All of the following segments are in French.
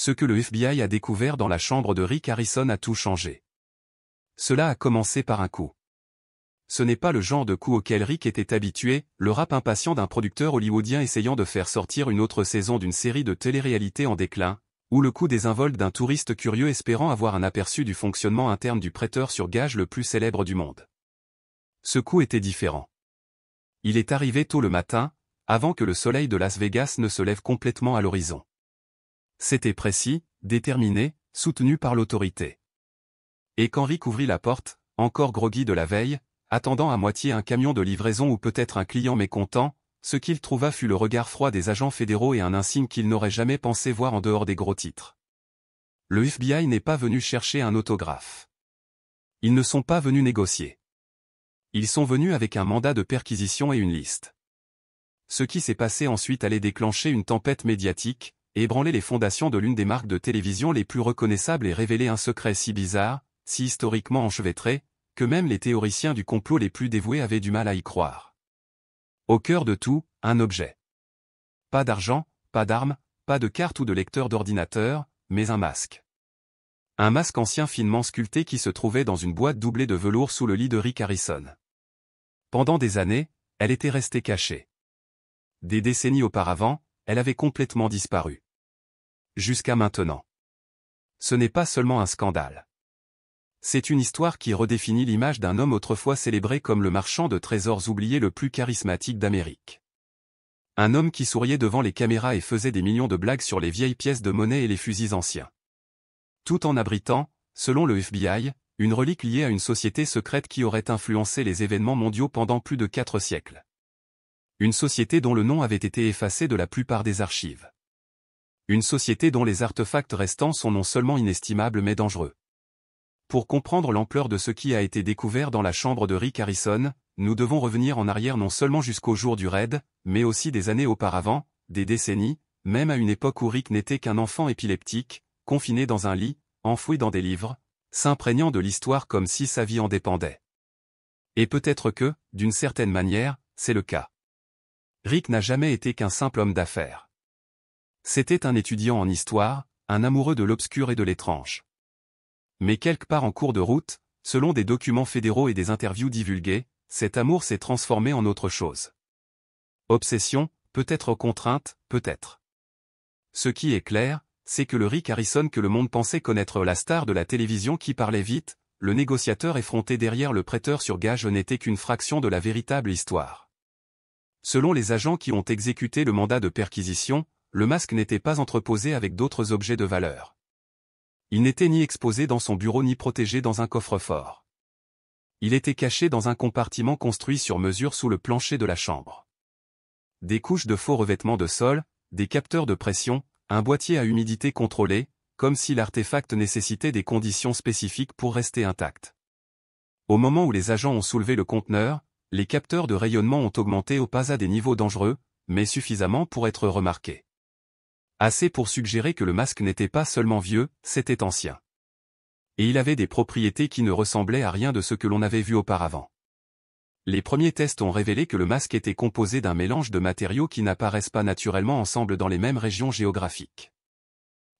Ce que le FBI a découvert dans la chambre de Rick Harrison a tout changé. Cela a commencé par un coup. Ce n'est pas le genre de coup auquel Rick était habitué, le rap impatient d'un producteur hollywoodien essayant de faire sortir une autre saison d'une série de télé-réalité en déclin, ou le coup désinvolte d'un touriste curieux espérant avoir un aperçu du fonctionnement interne du prêteur sur gage le plus célèbre du monde. Ce coup était différent. Il est arrivé tôt le matin, avant que le soleil de Las Vegas ne se lève complètement à l'horizon. C'était précis, déterminé, soutenu par l'autorité. Et quand Rick ouvrit la porte, encore groggy de la veille, attendant à moitié un camion de livraison ou peut-être un client mécontent, ce qu'il trouva fut le regard froid des agents fédéraux et un insigne qu'il n'aurait jamais pensé voir en dehors des gros titres. Le FBI n'est pas venu chercher un autographe. Ils ne sont pas venus négocier. Ils sont venus avec un mandat de perquisition et une liste. Ce qui s'est passé ensuite allait déclencher une tempête médiatique, ébranler les fondations de l'une des marques de télévision les plus reconnaissables et révéler un secret si bizarre, si historiquement enchevêtré, que même les théoriciens du complot les plus dévoués avaient du mal à y croire. Au cœur de tout, un objet. Pas d'argent, pas d'armes, pas de carte ou de lecteur d'ordinateur, mais un masque. Un masque ancien finement sculpté qui se trouvait dans une boîte doublée de velours sous le lit de Rick Harrison. Pendant des années, elle était restée cachée. Des décennies auparavant, elle avait complètement disparu. Jusqu'à maintenant. Ce n'est pas seulement un scandale. C'est une histoire qui redéfinit l'image d'un homme autrefois célébré comme le marchand de trésors oublié le plus charismatique d'Amérique. Un homme qui souriait devant les caméras et faisait des millions de blagues sur les vieilles pièces de monnaie et les fusils anciens. Tout en abritant, selon le FBI, une relique liée à une société secrète qui aurait influencé les événements mondiaux pendant plus de 4 siècles. Une société dont le nom avait été effacé de la plupart des archives. Une société dont les artefacts restants sont non seulement inestimables mais dangereux. Pour comprendre l'ampleur de ce qui a été découvert dans la chambre de Rick Harrison, nous devons revenir en arrière non seulement jusqu'au jour du raid, mais aussi des années auparavant, des décennies, même à une époque où Rick n'était qu'un enfant épileptique, confiné dans un lit, enfoui dans des livres, s'imprégnant de l'histoire comme si sa vie en dépendait. Et peut-être que, d'une certaine manière, c'est le cas. Rick n'a jamais été qu'un simple homme d'affaires. C'était un étudiant en histoire, un amoureux de l'obscur et de l'étrange. Mais quelque part en cours de route, selon des documents fédéraux et des interviews divulguées, cet amour s'est transformé en autre chose. Obsession, peut-être contrainte, peut-être. Ce qui est clair, c'est que le Rick Harrison que le monde pensait connaître, la star de la télévision qui parlait vite, le négociateur effronté derrière le prêteur sur gage, n'était qu'une fraction de la véritable histoire. Selon les agents qui ont exécuté le mandat de perquisition, le masque n'était pas entreposé avec d'autres objets de valeur. Il n'était ni exposé dans son bureau ni protégé dans un coffre-fort. Il était caché dans un compartiment construit sur mesure sous le plancher de la chambre. Des couches de faux revêtements de sol, des capteurs de pression, un boîtier à humidité contrôlée, comme si l'artefact nécessitait des conditions spécifiques pour rester intact. Au moment où les agents ont soulevé le conteneur, les capteurs de rayonnement ont augmenté au pas à des niveaux dangereux, mais suffisamment pour être remarqués. Assez pour suggérer que le masque n'était pas seulement vieux, c'était ancien. Et il avait des propriétés qui ne ressemblaient à rien de ce que l'on avait vu auparavant. Les premiers tests ont révélé que le masque était composé d'un mélange de matériaux qui n'apparaissent pas naturellement ensemble dans les mêmes régions géographiques.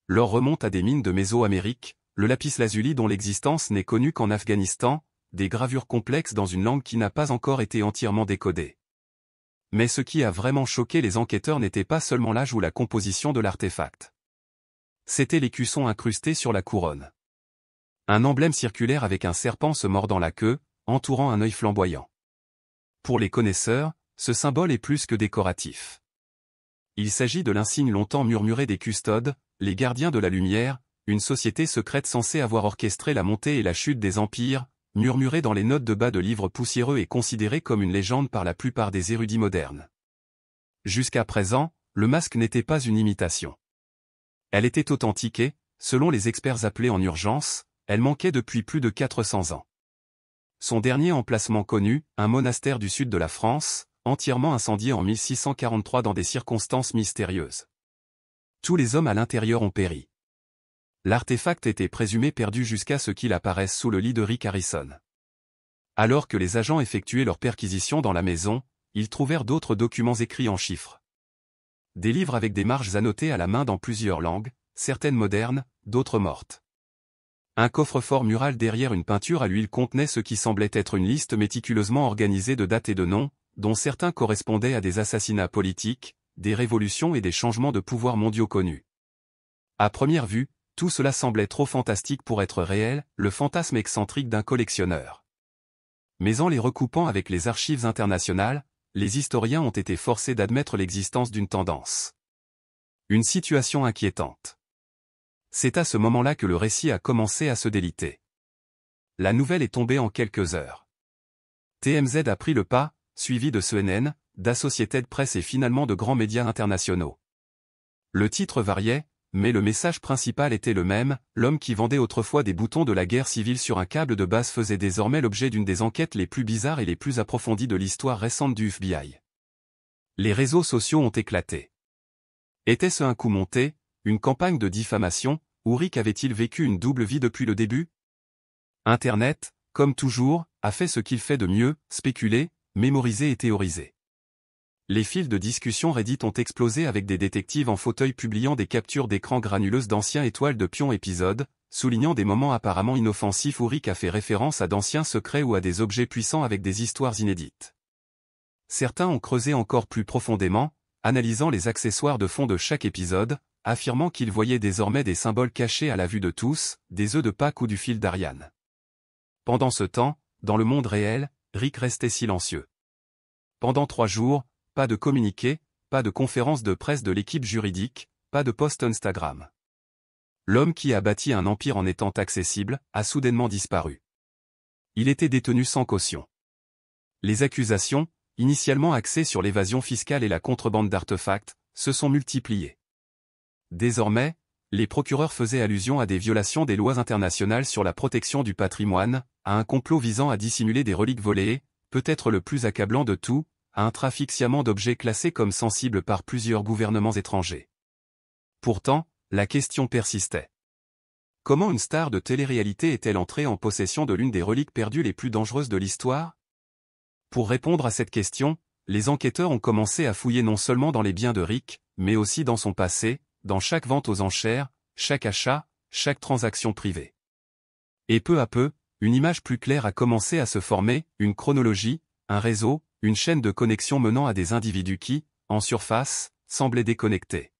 L'or remonte à des mines de Mésoamérique, le lapis-lazuli dont l'existence n'est connue qu'en Afghanistan, des gravures complexes dans une langue qui n'a pas encore été entièrement décodée. Mais ce qui a vraiment choqué les enquêteurs n'était pas seulement l'âge ou la composition de l'artefact. C'étaient l'écusson incrusté sur la couronne. Un emblème circulaire avec un serpent se mordant la queue, entourant un œil flamboyant. Pour les connaisseurs, ce symbole est plus que décoratif. Il s'agit de l'insigne longtemps murmuré des custodes, les gardiens de la lumière, une société secrète censée avoir orchestré la montée et la chute des empires, murmuré dans les notes de bas de livres poussiéreux et considéré comme une légende par la plupart des érudits modernes. Jusqu'à présent, le masque n'était pas une imitation. Elle était authentique et, selon les experts appelés en urgence, elle manquait depuis plus de 400 ans. Son dernier emplacement connu, un monastère du sud de la France, entièrement incendié en 1643 dans des circonstances mystérieuses. Tous les hommes à l'intérieur ont péri. L'artefact était présumé perdu jusqu'à ce qu'il apparaisse sous le lit de Rick Harrison. Alors que les agents effectuaient leur perquisition dans la maison, ils trouvèrent d'autres documents écrits en chiffres. Des livres avec des marges annotées à la main dans plusieurs langues, certaines modernes, d'autres mortes. Un coffre-fort mural derrière une peinture à l'huile contenait ce qui semblait être une liste méticuleusement organisée de dates et de noms, dont certains correspondaient à des assassinats politiques, des révolutions et des changements de pouvoir mondiaux connus. À première vue, tout cela semblait trop fantastique pour être réel, le fantasme excentrique d'un collectionneur. Mais en les recoupant avec les archives internationales, les historiens ont été forcés d'admettre l'existence d'une tendance. Une situation inquiétante. C'est à ce moment-là que le récit a commencé à se déliter. La nouvelle est tombée en quelques heures. TMZ a pris le pas, suivi de CNN, d'Associated Press et finalement de grands médias internationaux. Le titre variait, mais le message principal était le même, l'homme qui vendait autrefois des boutons de la guerre civile sur un câble de base faisait désormais l'objet d'une des enquêtes les plus bizarres et les plus approfondies de l'histoire récente du FBI. Les réseaux sociaux ont éclaté. Était-ce un coup monté, une campagne de diffamation, ou Rick avait-il vécu une double vie depuis le début? Internet, comme toujours, a fait ce qu'il fait de mieux, spéculer, mémoriser et théoriser. Les fils de discussion Reddit ont explosé avec des détectives en fauteuil publiant des captures d'écran granuleuses d'anciens étoiles de pion épisodes, soulignant des moments apparemment inoffensifs où Rick a fait référence à d'anciens secrets ou à des objets puissants avec des histoires inédites. Certains ont creusé encore plus profondément, analysant les accessoires de fond de chaque épisode, affirmant qu'ils voyaient désormais des symboles cachés à la vue de tous, des œufs de Pâques ou du fil d'Ariane. Pendant ce temps, dans le monde réel, Rick restait silencieux. Pendant 3 jours, pas de communiqué, pas de conférence de presse de l'équipe juridique, pas de post Instagram. L'homme qui a bâti un empire en étant accessible, a soudainement disparu. Il était détenu sans caution. Les accusations, initialement axées sur l'évasion fiscale et la contrebande d'artefacts, se sont multipliées. Désormais, les procureurs faisaient allusion à des violations des lois internationales sur la protection du patrimoine, à un complot visant à dissimuler des reliques volées, peut-être le plus accablant de tout, à un trafic sciemment d'objets classés comme sensibles par plusieurs gouvernements étrangers. Pourtant, la question persistait. Comment une star de télé-réalité est-elle entrée en possession de l'une des reliques perdues les plus dangereuses de l'histoire? Pour répondre à cette question, les enquêteurs ont commencé à fouiller non seulement dans les biens de Rick, mais aussi dans son passé, dans chaque vente aux enchères, chaque achat, chaque transaction privée. Et peu à peu, une image plus claire a commencé à se former, une chronologie, un réseau, une chaîne de connexion menant à des individus qui, en surface, semblaient déconnectés.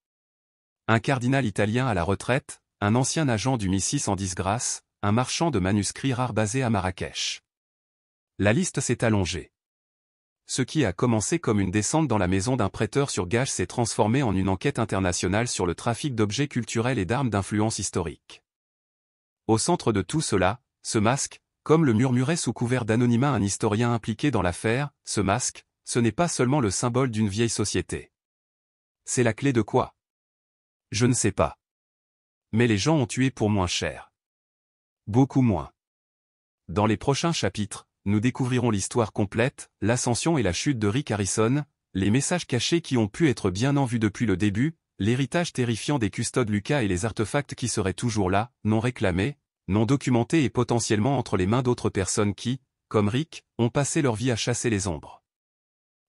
Un cardinal italien à la retraite, un ancien agent du MI6 en disgrâce, un marchand de manuscrits rares basé à Marrakech. La liste s'est allongée. Ce qui a commencé comme une descente dans la maison d'un prêteur sur gage s'est transformé en une enquête internationale sur le trafic d'objets culturels et d'armes d'influence historique. Au centre de tout cela, ce masque, comme le murmurait sous couvert d'anonymat un historien impliqué dans l'affaire, ce masque, ce n'est pas seulement le symbole d'une vieille société. C'est la clé de quoi? Je ne sais pas. Mais les gens ont tué pour moins cher. Beaucoup moins. Dans les prochains chapitres, nous découvrirons l'histoire complète, l'ascension et la chute de Rick Harrison, les messages cachés qui ont pu être bien en vue depuis le début, l'héritage terrifiant des custodes Lucas et les artefacts qui seraient toujours là, non réclamés, non documentés et potentiellement entre les mains d'autres personnes qui, comme Rick, ont passé leur vie à chasser les ombres.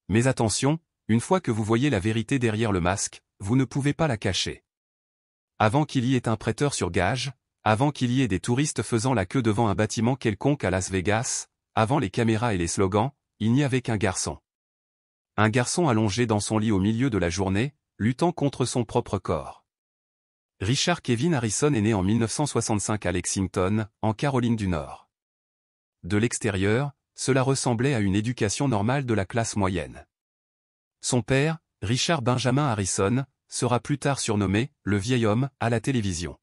Mais attention, une fois que vous voyez la vérité derrière le masque, vous ne pouvez pas la cacher. Avant qu'il y ait un prêteur sur gage, avant qu'il y ait des touristes faisant la queue devant un bâtiment quelconque à Las Vegas, avant les caméras et les slogans, il n'y avait qu'un garçon. Un garçon allongé dans son lit au milieu de la journée, luttant contre son propre corps. Richard Kevin Harrison est né en 1965 à Lexington, en Caroline du Nord. De l'extérieur, cela ressemblait à une éducation normale de la classe moyenne. Son père, Richard Benjamin Harrison, sera plus tard surnommé « le vieil homme » à la télévision.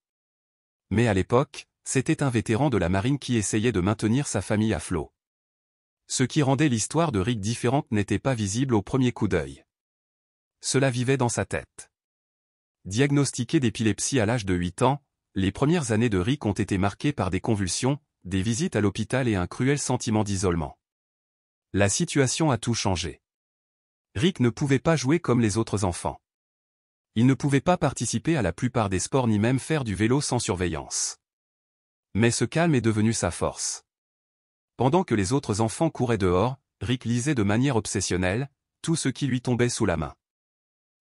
Mais à l'époque, c'était un vétéran de la marine qui essayait de maintenir sa famille à flot. Ce qui rendait l'histoire de Rick différente n'était pas visible au premier coup d'œil. Cela vivait dans sa tête. Diagnostiqué d'épilepsie à l'âge de 8 ans, les premières années de Rick ont été marquées par des convulsions, des visites à l'hôpital et un cruel sentiment d'isolement. La situation a tout changé. Rick ne pouvait pas jouer comme les autres enfants. Il ne pouvait pas participer à la plupart des sports ni même faire du vélo sans surveillance. Mais ce calme est devenu sa force. Pendant que les autres enfants couraient dehors, Rick lisait de manière obsessionnelle, tout ce qui lui tombait sous la main.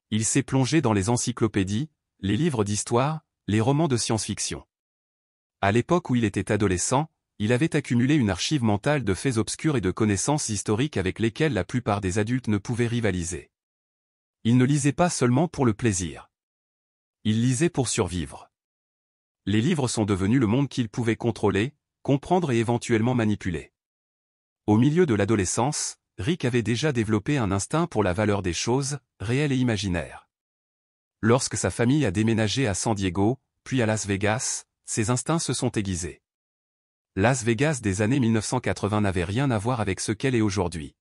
Il s'est plongé dans les encyclopédies, les livres d'histoire, les romans de science-fiction. À l'époque où il était adolescent, il avait accumulé une archive mentale de faits obscurs et de connaissances historiques avec lesquelles la plupart des adultes ne pouvaient rivaliser. Il ne lisait pas seulement pour le plaisir. Il lisait pour survivre. Les livres sont devenus le monde qu'il pouvait contrôler, comprendre et éventuellement manipuler. Au milieu de l'adolescence, Rick avait déjà développé un instinct pour la valeur des choses, réelles et imaginaires. Lorsque sa famille a déménagé à San Diego, puis à Las Vegas, ses instincts se sont aiguisés. Las Vegas des années 1980 n'avait rien à voir avec ce qu'elle est aujourd'hui.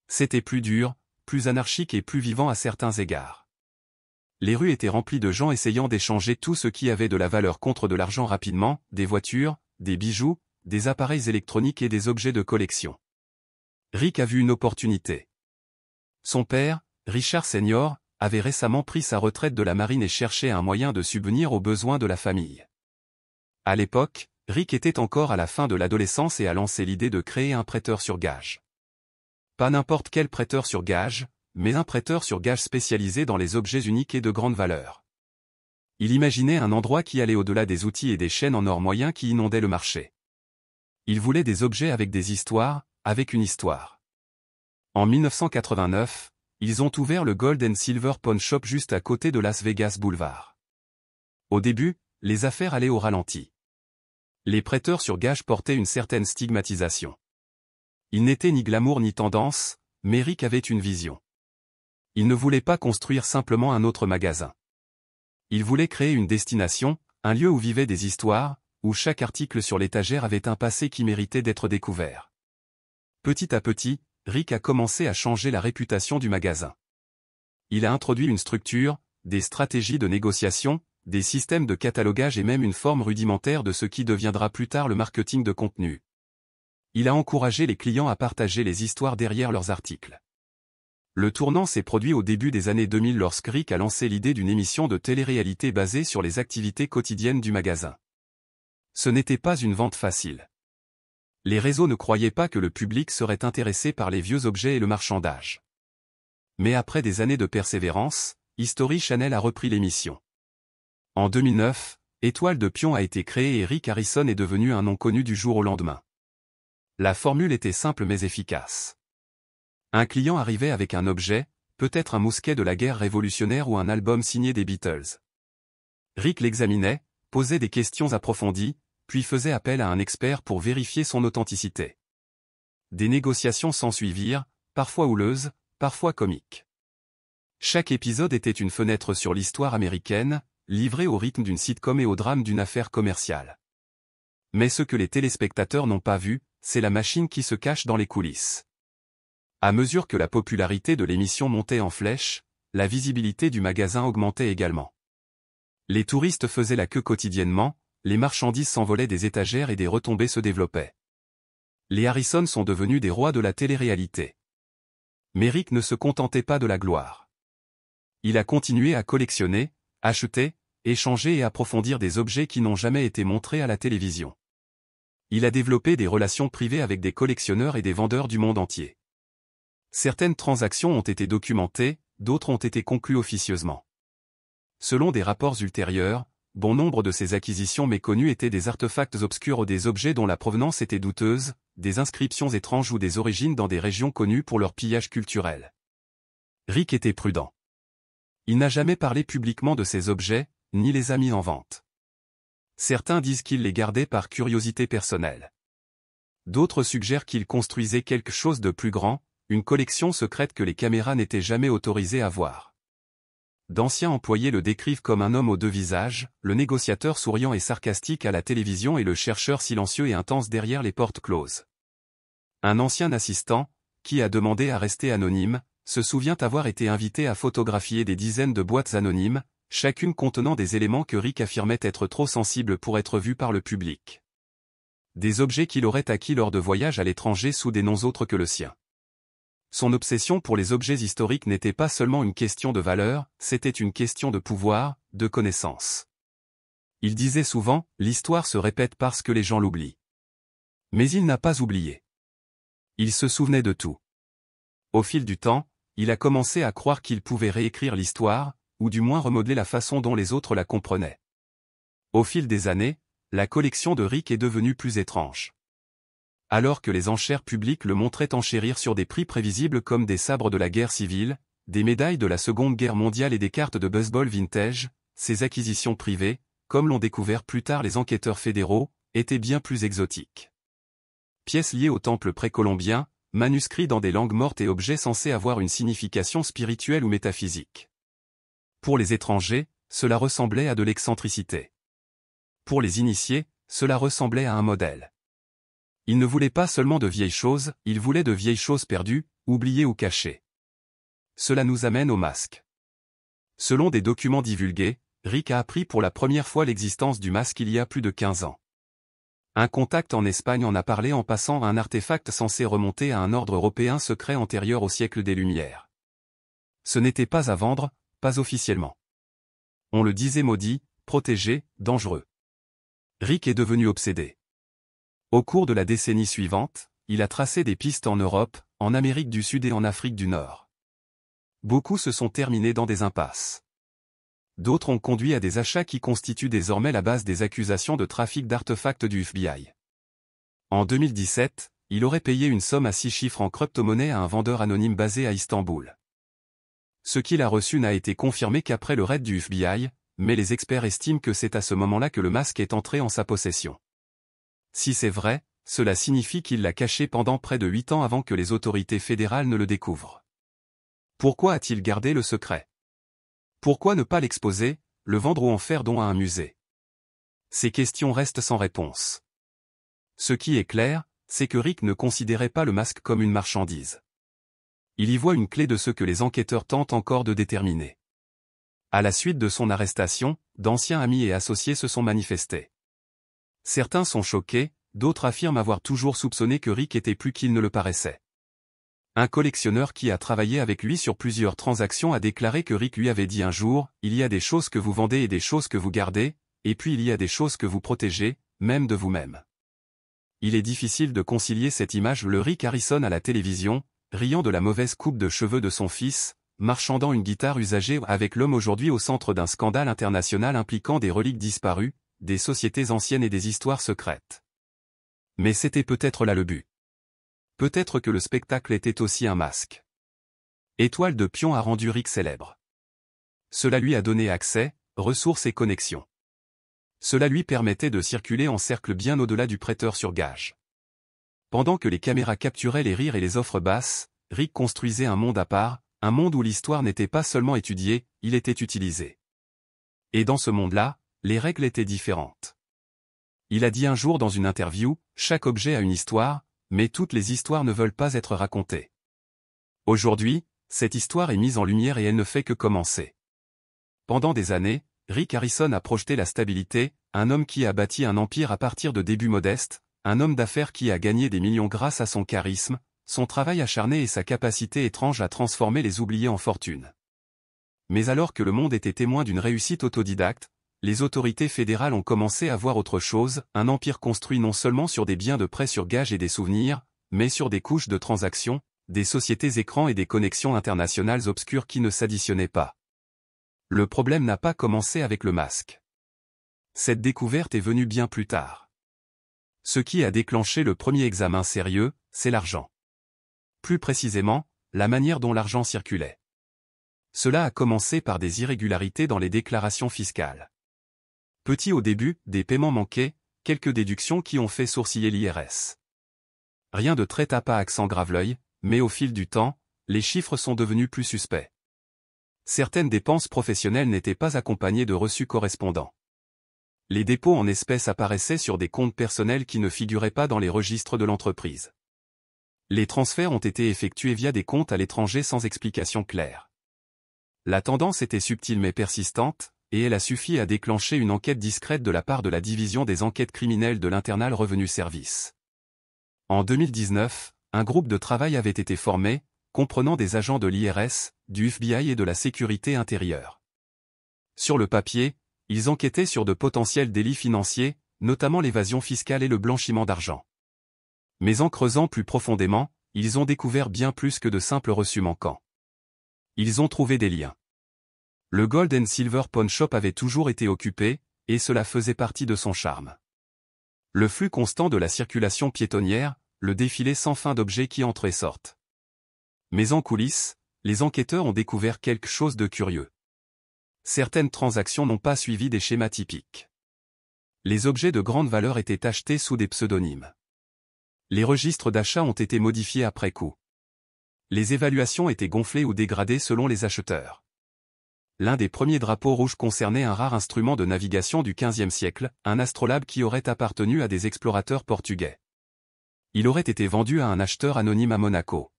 C'était plus dur, plus anarchique et plus vivant à certains égards. Les rues étaient remplies de gens essayant d'échanger tout ce qui avait de la valeur contre de l'argent rapidement, des voitures, des bijoux, des appareils électroniques et des objets de collection. Rick a vu une opportunité. Son père, Richard Senior, avait récemment pris sa retraite de la marine et cherchait un moyen de subvenir aux besoins de la famille. À l'époque, Rick était encore à la fin de l'adolescence et a lancé l'idée de créer un prêteur sur gage. Pas n'importe quel prêteur sur gage, mais un prêteur sur gage spécialisé dans les objets uniques et de grande valeur. Il imaginait un endroit qui allait au-delà des outils et des chaînes en or moyen qui inondaient le marché. Il voulait des objets avec des histoires, avec une histoire. En 1989, ils ont ouvert le Gold and Silver Pawn Shop juste à côté de Las Vegas Boulevard. Au début, les affaires allaient au ralenti. Les prêteurs sur gage portaient une certaine stigmatisation. Ils n'étaient ni glamour ni tendance, mais Rick avait une vision. Il ne voulait pas construire simplement un autre magasin. Il voulait créer une destination, un lieu où vivaient des histoires, où chaque article sur l'étagère avait un passé qui méritait d'être découvert. Petit à petit, Rick a commencé à changer la réputation du magasin. Il a introduit une structure, des stratégies de négociation, des systèmes de catalogage et même une forme rudimentaire de ce qui deviendra plus tard le marketing de contenu. Il a encouragé les clients à partager les histoires derrière leurs articles. Le tournant s'est produit au début des années 2000 lorsque Rick a lancé l'idée d'une émission de télé-réalité basée sur les activités quotidiennes du magasin. Ce n'était pas une vente facile. Les réseaux ne croyaient pas que le public serait intéressé par les vieux objets et le marchandage. Mais après des années de persévérance, History Channel a repris l'émission. En 2009, Étoile de Pion a été créée et Rick Harrison est devenu un nom connu du jour au lendemain. La formule était simple mais efficace. Un client arrivait avec un objet, peut-être un mousquet de la guerre révolutionnaire ou un album signé des Beatles. Rick l'examinait, posait des questions approfondies, puis faisait appel à un expert pour vérifier son authenticité. Des négociations s'ensuivirent, parfois houleuses, parfois comiques. Chaque épisode était une fenêtre sur l'histoire américaine, livrée au rythme d'une sitcom et au drame d'une affaire commerciale. Mais ce que les téléspectateurs n'ont pas vu, c'est la machine qui se cache dans les coulisses. À mesure que la popularité de l'émission montait en flèche, la visibilité du magasin augmentait également. Les touristes faisaient la queue quotidiennement, les marchandises s'envolaient des étagères et des retombées se développaient. Les Harrison sont devenus des rois de la télé-réalité. Mais Rick ne se contentait pas de la gloire. Il a continué à collectionner, acheter, échanger et approfondir des objets qui n'ont jamais été montrés à la télévision. Il a développé des relations privées avec des collectionneurs et des vendeurs du monde entier. Certaines transactions ont été documentées, d'autres ont été conclues officieusement. Selon des rapports ultérieurs, bon nombre de ces acquisitions méconnues étaient des artefacts obscurs ou des objets dont la provenance était douteuse, des inscriptions étranges ou des origines dans des régions connues pour leur pillage culturel. Rick était prudent. Il n'a jamais parlé publiquement de ces objets, ni les a mis en vente. Certains disent qu'il les gardait par curiosité personnelle. D'autres suggèrent qu'il construisait quelque chose de plus grand, une collection secrète que les caméras n'étaient jamais autorisées à voir. D'anciens employés le décrivent comme un homme aux deux visages, le négociateur souriant et sarcastique à la télévision et le chercheur silencieux et intense derrière les portes closes. Un ancien assistant, qui a demandé à rester anonyme, se souvient avoir été invité à photographier des dizaines de boîtes anonymes, chacune contenant des éléments que Rick affirmait être trop sensibles pour être vus par le public. Des objets qu'il aurait acquis lors de voyages à l'étranger sous des noms autres que le sien. Son obsession pour les objets historiques n'était pas seulement une question de valeur, c'était une question de pouvoir, de connaissance. Il disait souvent, l'histoire se répète parce que les gens l'oublient. Mais il n'a pas oublié. Il se souvenait de tout. Au fil du temps, il a commencé à croire qu'il pouvait réécrire l'histoire, ou du moins remodeler la façon dont les autres la comprenaient. Au fil des années, la collection de Rick est devenue plus étrange. Alors que les enchères publiques le montraient enchérir sur des prix prévisibles comme des sabres de la guerre civile, des médailles de la Seconde Guerre mondiale et des cartes de baseball vintage, ces acquisitions privées, comme l'ont découvert plus tard les enquêteurs fédéraux, étaient bien plus exotiques. Pièces liées au temple précolombien, manuscrits dans des langues mortes et objets censés avoir une signification spirituelle ou métaphysique. Pour les étrangers, cela ressemblait à de l'excentricité. Pour les initiés, cela ressemblait à un modèle. Ils ne voulaient pas seulement de vieilles choses, ils voulaient de vieilles choses perdues, oubliées ou cachées. Cela nous amène au masque. Selon des documents divulgués, Rick a appris pour la première fois l'existence du masque il y a plus de 15 ans. Un contact en Espagne en a parlé en passant à un artefact censé remonter à un ordre européen secret antérieur au siècle des Lumières. Ce n'était pas à vendre, pas officiellement. On le disait maudit, protégé, dangereux. Rick est devenu obsédé. Au cours de la décennie suivante, il a tracé des pistes en Europe, en Amérique du Sud et en Afrique du Nord. Beaucoup se sont terminés dans des impasses. D'autres ont conduit à des achats qui constituent désormais la base des accusations de trafic d'artefacts du FBI. En 2017, il aurait payé une somme à 6 chiffres en crypto-monnaie à un vendeur anonyme basé à Istanbul. Ce qu'il a reçu n'a été confirmé qu'après le raid du FBI, mais les experts estiment que c'est à ce moment-là que le masque est entré en sa possession. Si c'est vrai, cela signifie qu'il l'a caché pendant près de 8 ans avant que les autorités fédérales ne le découvrent. Pourquoi a-t-il gardé le secret? Pourquoi ne pas l'exposer, le vendre ou en faire don à un musée? Ces questions restent sans réponse. Ce qui est clair, c'est que Rick ne considérait pas le masque comme une marchandise. Il y voit une clé de ce que les enquêteurs tentent encore de déterminer. À la suite de son arrestation, d'anciens amis et associés se sont manifestés. Certains sont choqués, d'autres affirment avoir toujours soupçonné que Rick était plus qu'il ne le paraissait. Un collectionneur qui a travaillé avec lui sur plusieurs transactions a déclaré que Rick lui avait dit un jour, « Il y a des choses que vous vendez et des choses que vous gardez, et puis il y a des choses que vous protégez, même de vous-même. » Il est difficile de concilier cette image le Rick Harrison à la télévision, riant de la mauvaise coupe de cheveux de son fils, marchandant une guitare usagée avec l'homme aujourd'hui au centre d'un scandale international impliquant des reliques disparues, des sociétés anciennes et des histoires secrètes. Mais c'était peut-être là le but. Peut-être que le spectacle était aussi un masque. Étoile de Pion a rendu Rick célèbre. Cela lui a donné accès, ressources et connexions. Cela lui permettait de circuler en cercle bien au-delà du prêteur sur gage. Pendant que les caméras capturaient les rires et les offres basses, Rick construisait un monde à part, un monde où l'histoire n'était pas seulement étudiée, il était utilisé. Et dans ce monde-là, les règles étaient différentes. Il a dit un jour dans une interview, « Chaque objet a une histoire, mais toutes les histoires ne veulent pas être racontées. » Aujourd'hui, cette histoire est mise en lumière et elle ne fait que commencer. Pendant des années, Rick Harrison a projeté la stabilité, un homme qui a bâti un empire à partir de débuts modestes, un homme d'affaires qui a gagné des millions grâce à son charisme, son travail acharné et sa capacité étrange à transformer les oubliés en fortune. Mais alors que le monde était témoin d'une réussite autodidacte, les autorités fédérales ont commencé à voir autre chose, un empire construit non seulement sur des biens de prêt sur gage et des souvenirs, mais sur des couches de transactions, des sociétés écrans et des connexions internationales obscures qui ne s'additionnaient pas. Le problème n'a pas commencé avec le masque. Cette découverte est venue bien plus tard. Ce qui a déclenché le premier examen sérieux, c'est l'argent. Plus précisément, la manière dont l'argent circulait. Cela a commencé par des irrégularités dans les déclarations fiscales. Petit au début, des paiements manqués, quelques déductions qui ont fait sourciller l'IRS. Rien de très tape à accent grave l'œil, mais au fil du temps, les chiffres sont devenus plus suspects. Certaines dépenses professionnelles n'étaient pas accompagnées de reçus correspondants. Les dépôts en espèces apparaissaient sur des comptes personnels qui ne figuraient pas dans les registres de l'entreprise. Les transferts ont été effectués via des comptes à l'étranger sans explication claire. La tendance était subtile mais persistante, et elle a suffi à déclencher une enquête discrète de la part de la division des enquêtes criminelles de l'Internal Revenue Service. En 2019, un groupe de travail avait été formé, comprenant des agents de l'IRS, du FBI et de la sécurité intérieure. Sur le papier, ils enquêtaient sur de potentiels délits financiers, notamment l'évasion fiscale et le blanchiment d'argent. Mais en creusant plus profondément, ils ont découvert bien plus que de simples reçus manquants. Ils ont trouvé des liens. Le Gold & Silver Pawn Shop avait toujours été occupé, et cela faisait partie de son charme. Le flux constant de la circulation piétonnière, le défilé sans fin d'objets qui entrent et sortent. Mais en coulisses, les enquêteurs ont découvert quelque chose de curieux. Certaines transactions n'ont pas suivi des schémas typiques. Les objets de grande valeur étaient achetés sous des pseudonymes. Les registres d'achat ont été modifiés après coup. Les évaluations étaient gonflées ou dégradées selon les acheteurs. L'un des premiers drapeaux rouges concernait un rare instrument de navigation du XVe siècle, un astrolabe qui aurait appartenu à des explorateurs portugais. Il aurait été vendu à un acheteur anonyme à Monaco.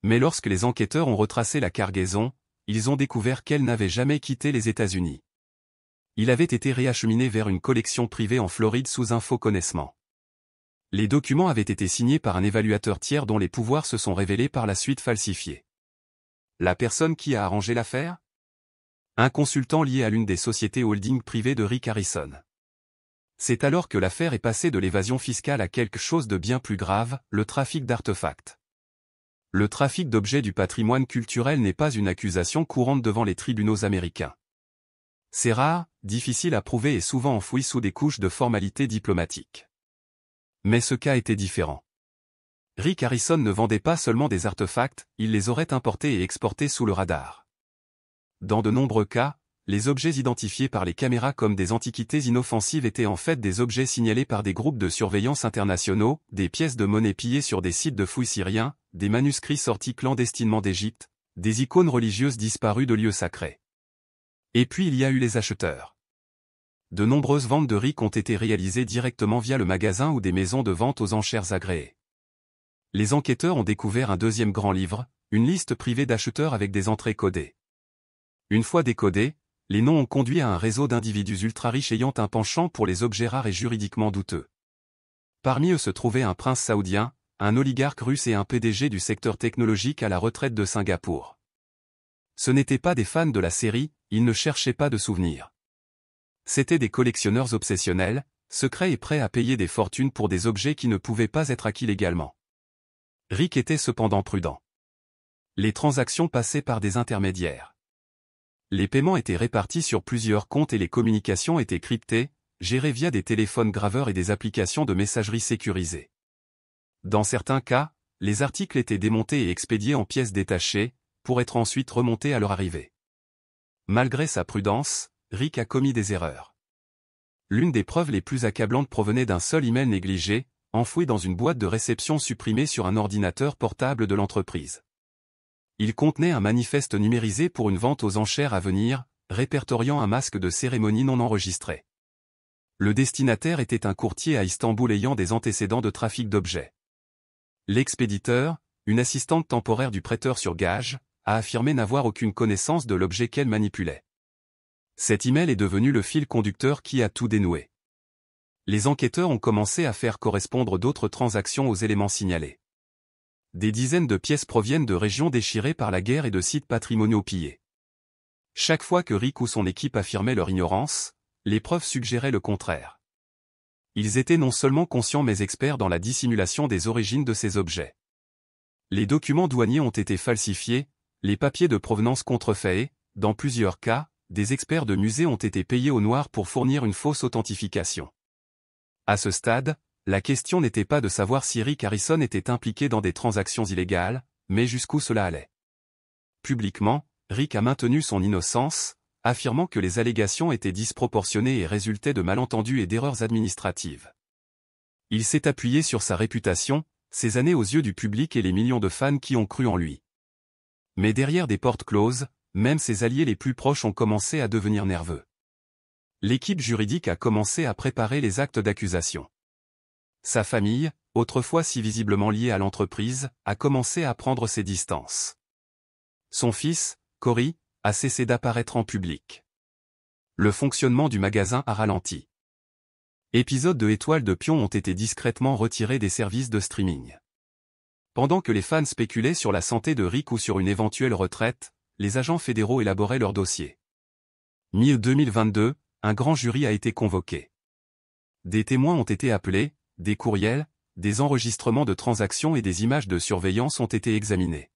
Mais lorsque les enquêteurs ont retracé la cargaison, ils ont découvert qu'elle n'avait jamais quitté les États-Unis. Il avait été réacheminé vers une collection privée en Floride sous un faux connaissement. Les documents avaient été signés par un évaluateur tiers dont les pouvoirs se sont révélés par la suite falsifiés. La personne qui a arrangé l'affaire ? Un consultant lié à l'une des sociétés holding privées de Rick Harrison. C'est alors que l'affaire est passée de l'évasion fiscale à quelque chose de bien plus grave, le trafic d'artefacts. Le trafic d'objets du patrimoine culturel n'est pas une accusation courante devant les tribunaux américains. C'est rare, difficile à prouver et souvent enfoui sous des couches de formalités diplomatiques. Mais ce cas était différent. Rick Harrison ne vendait pas seulement des artefacts, il les aurait importés et exportés sous le radar. Dans de nombreux cas, les objets identifiés par les caméras comme des antiquités inoffensives étaient en fait des objets signalés par des groupes de surveillance internationaux, des pièces de monnaie pillées sur des sites de fouilles syriens, des manuscrits sortis clandestinement d'Égypte, des icônes religieuses disparues de lieux sacrés. Et puis il y a eu les acheteurs. De nombreuses ventes de Rick ont été réalisées directement via le magasin ou des maisons de vente aux enchères agréées. Les enquêteurs ont découvert un deuxième grand livre, une liste privée d'acheteurs avec des entrées codées. Une fois décodés, les noms ont conduit à un réseau d'individus ultra-riches ayant un penchant pour les objets rares et juridiquement douteux. Parmi eux se trouvait un prince saoudien, un oligarque russe et un PDG du secteur technologique à la retraite de Singapour. Ce n'étaient pas des fans de la série, ils ne cherchaient pas de souvenirs. C'étaient des collectionneurs obsessionnels, secrets et prêts à payer des fortunes pour des objets qui ne pouvaient pas être acquis légalement. Rick était cependant prudent. Les transactions passaient par des intermédiaires. Les paiements étaient répartis sur plusieurs comptes et les communications étaient cryptées, gérées via des téléphones graveurs et des applications de messagerie sécurisées. Dans certains cas, les articles étaient démontés et expédiés en pièces détachées, pour être ensuite remontés à leur arrivée. Malgré sa prudence, Rick a commis des erreurs. L'une des preuves les plus accablantes provenait d'un seul email négligé, enfoui dans une boîte de réception supprimée sur un ordinateur portable de l'entreprise. Il contenait un manifeste numérisé pour une vente aux enchères à venir, répertoriant un masque de cérémonie non enregistré. Le destinataire était un courtier à Istanbul ayant des antécédents de trafic d'objets. L'expéditeur, une assistante temporaire du prêteur sur gage, a affirmé n'avoir aucune connaissance de l'objet qu'elle manipulait. Cet email est devenu le fil conducteur qui a tout dénoué. Les enquêteurs ont commencé à faire correspondre d'autres transactions aux éléments signalés. Des dizaines de pièces proviennent de régions déchirées par la guerre et de sites patrimoniaux pillés. Chaque fois que Rick ou son équipe affirmaient leur ignorance, les preuves suggéraient le contraire. Ils étaient non seulement conscients mais experts dans la dissimulation des origines de ces objets. Les documents douaniers ont été falsifiés, les papiers de provenance contrefaits et, dans plusieurs cas, des experts de musées ont été payés au noir pour fournir une fausse authentification. À ce stade, la question n'était pas de savoir si Rick Harrison était impliqué dans des transactions illégales, mais jusqu'où cela allait. Publiquement, Rick a maintenu son innocence, affirmant que les allégations étaient disproportionnées et résultaient de malentendus et d'erreurs administratives. Il s'est appuyé sur sa réputation, ses années aux yeux du public et les millions de fans qui ont cru en lui. Mais derrière des portes closes, même ses alliés les plus proches ont commencé à devenir nerveux. L'équipe juridique a commencé à préparer les actes d'accusation. Sa famille, autrefois si visiblement liée à l'entreprise, a commencé à prendre ses distances. Son fils, Cory, a cessé d'apparaître en public. Le fonctionnement du magasin a ralenti. Épisodes de Étoiles de Pion ont été discrètement retirés des services de streaming. Pendant que les fans spéculaient sur la santé de Rick ou sur une éventuelle retraite, les agents fédéraux élaboraient leur dossier. Mi-2022, un grand jury a été convoqué. Des témoins ont été appelés, des courriels, des enregistrements de transactions et des images de surveillance ont été examinés.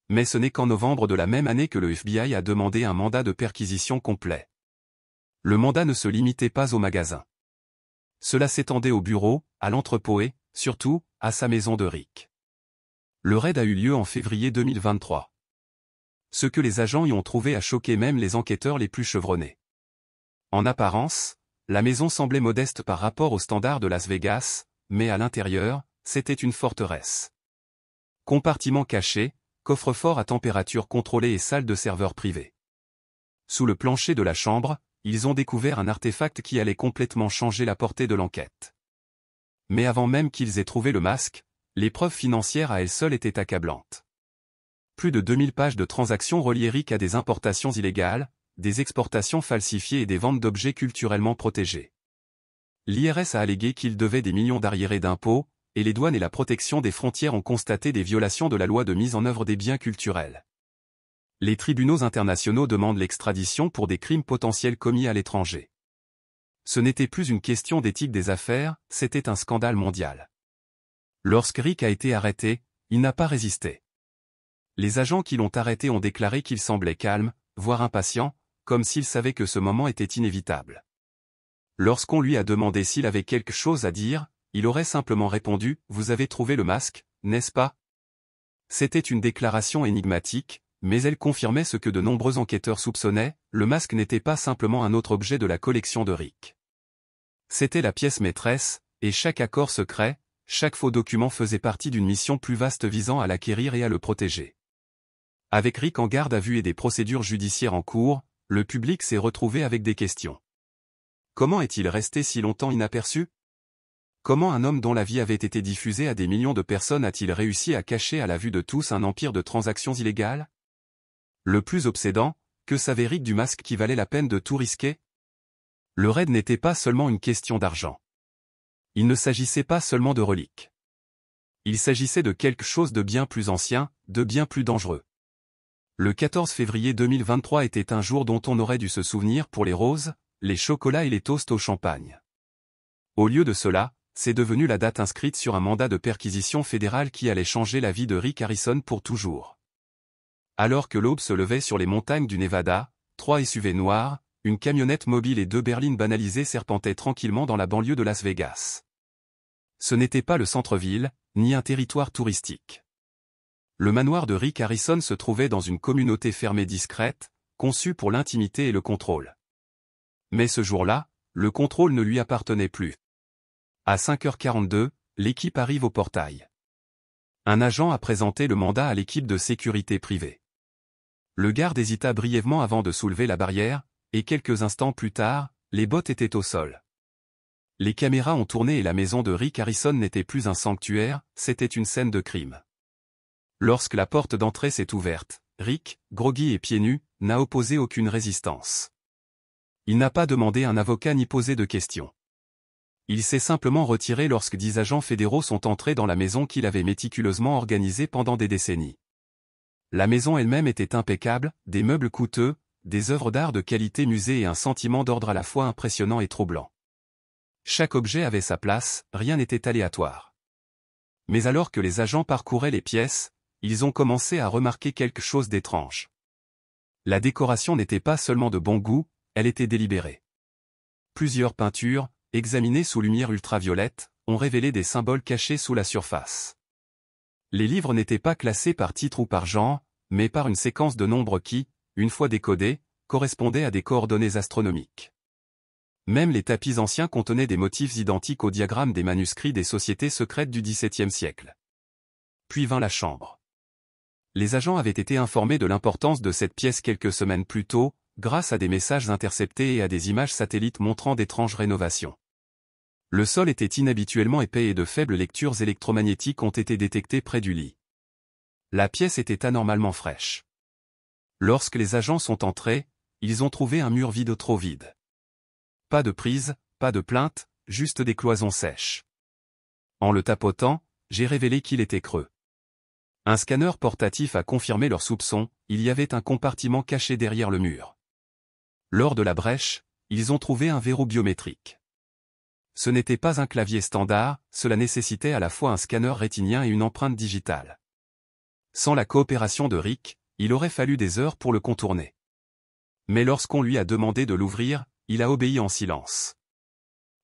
Mais ce n'est qu'en novembre de la même année que le FBI a demandé un mandat de perquisition complet. Le mandat ne se limitait pas au magasin. Cela s'étendait au bureau, à l'entrepôt et, surtout, à sa maison de Rick. Le raid a eu lieu en février 2023. Ce que les agents y ont trouvé a choqué même les enquêteurs les plus chevronnés. En apparence, la maison semblait modeste par rapport aux standards de Las Vegas, mais à l'intérieur, c'était une forteresse. Compartiments cachés, coffre-fort à température contrôlée et salle de serveur privée. Sous le plancher de la chambre, ils ont découvert un artefact qui allait complètement changer la portée de l'enquête. Mais avant même qu'ils aient trouvé le masque, les preuves financières à elles seules étaient accablantes. Plus de 2000 pages de transactions reliées Rick à des importations illégales, des exportations falsifiées et des ventes d'objets culturellement protégés. L'IRS a allégué qu'il devait des millions d'arriérés d'impôts, et les douanes et la protection des frontières ont constaté des violations de la loi de mise en œuvre des biens culturels. Les tribunaux internationaux demandent l'extradition pour des crimes potentiels commis à l'étranger. Ce n'était plus une question d'éthique des affaires, c'était un scandale mondial. Lorsque Rick a été arrêté, il n'a pas résisté. Les agents qui l'ont arrêté ont déclaré qu'il semblait calme, voire impatient, comme s'il savait que ce moment était inévitable. Lorsqu'on lui a demandé s'il avait quelque chose à dire, il aurait simplement répondu « Vous avez trouvé le masque, n'est-ce pas ?» C'était une déclaration énigmatique, mais elle confirmait ce que de nombreux enquêteurs soupçonnaient, le masque n'était pas simplement un autre objet de la collection de Rick. C'était la pièce maîtresse, et chaque accord secret, chaque faux document faisait partie d'une mission plus vaste visant à l'acquérir et à le protéger. Avec Rick en garde à vue et des procédures judiciaires en cours, le public s'est retrouvé avec des questions. Comment est-il resté si longtemps inaperçu? Comment un homme dont la vie avait été diffusée à des millions de personnes a-t-il réussi à cacher à la vue de tous un empire de transactions illégales? Le plus obsédant, que savait Rick du masque qui valait la peine de tout risquer? Le raid n'était pas seulement une question d'argent. Il ne s'agissait pas seulement de reliques. Il s'agissait de quelque chose de bien plus ancien, de bien plus dangereux. Le 14 février 2023 était un jour dont on aurait dû se souvenir pour les roses, les chocolats et les toasts au champagne. Au lieu de cela, c'est devenu la date inscrite sur un mandat de perquisition fédérale qui allait changer la vie de Rick Harrison pour toujours. Alors que l'aube se levait sur les montagnes du Nevada, 3 SUV noirs, une camionnette mobile et 2 berlines banalisées serpentaient tranquillement dans la banlieue de Las Vegas. Ce n'était pas le centre-ville, ni un territoire touristique. Le manoir de Rick Harrison se trouvait dans une communauté fermée discrète, conçue pour l'intimité et le contrôle. Mais ce jour-là, le contrôle ne lui appartenait plus. À 5h42, l'équipe arrive au portail. Un agent a présenté le mandat à l'équipe de sécurité privée. Le garde hésita brièvement avant de soulever la barrière, et quelques instants plus tard, les bottes étaient au sol. Les caméras ont tourné et la maison de Rick Harrison n'était plus un sanctuaire, c'était une scène de crime. Lorsque la porte d'entrée s'est ouverte, Rick, groggy et pieds nus, n'a opposé aucune résistance. Il n'a pas demandé un avocat ni posé de questions. Il s'est simplement retiré lorsque 10 agents fédéraux sont entrés dans la maison qu'il avait méticuleusement organisée pendant des décennies. La maison elle-même était impeccable, des meubles coûteux, des œuvres d'art de qualité musée et un sentiment d'ordre à la fois impressionnant et troublant. Chaque objet avait sa place, rien n'était aléatoire. Mais alors que les agents parcouraient les pièces, ils ont commencé à remarquer quelque chose d'étrange. La décoration n'était pas seulement de bon goût, elle était délibérée. Plusieurs peintures, examinées sous lumière ultraviolette, ont révélé des symboles cachés sous la surface. Les livres n'étaient pas classés par titre ou par genre, mais par une séquence de nombres qui, une fois décodés, correspondaient à des coordonnées astronomiques. Même les tapis anciens contenaient des motifs identiques aux diagrammes des manuscrits des sociétés secrètes du XVIIe siècle. Puis vint la chambre. Les agents avaient été informés de l'importance de cette pièce quelques semaines plus tôt, grâce à des messages interceptés et à des images satellites montrant d'étranges rénovations. Le sol était inhabituellement épais et de faibles lectures électromagnétiques ont été détectées près du lit. La pièce était anormalement fraîche. Lorsque les agents sont entrés, ils ont trouvé un mur vide trop vide. Pas de prise, pas de plainte, juste des cloisons sèches. En le tapotant, j'ai révélé qu'il était creux. Un scanner portatif a confirmé leurs soupçons, il y avait un compartiment caché derrière le mur. Lors de la brèche, ils ont trouvé un verrou biométrique. Ce n'était pas un clavier standard, cela nécessitait à la fois un scanner rétinien et une empreinte digitale. Sans la coopération de Rick, il aurait fallu des heures pour le contourner. Mais lorsqu'on lui a demandé de l'ouvrir, il a obéi en silence.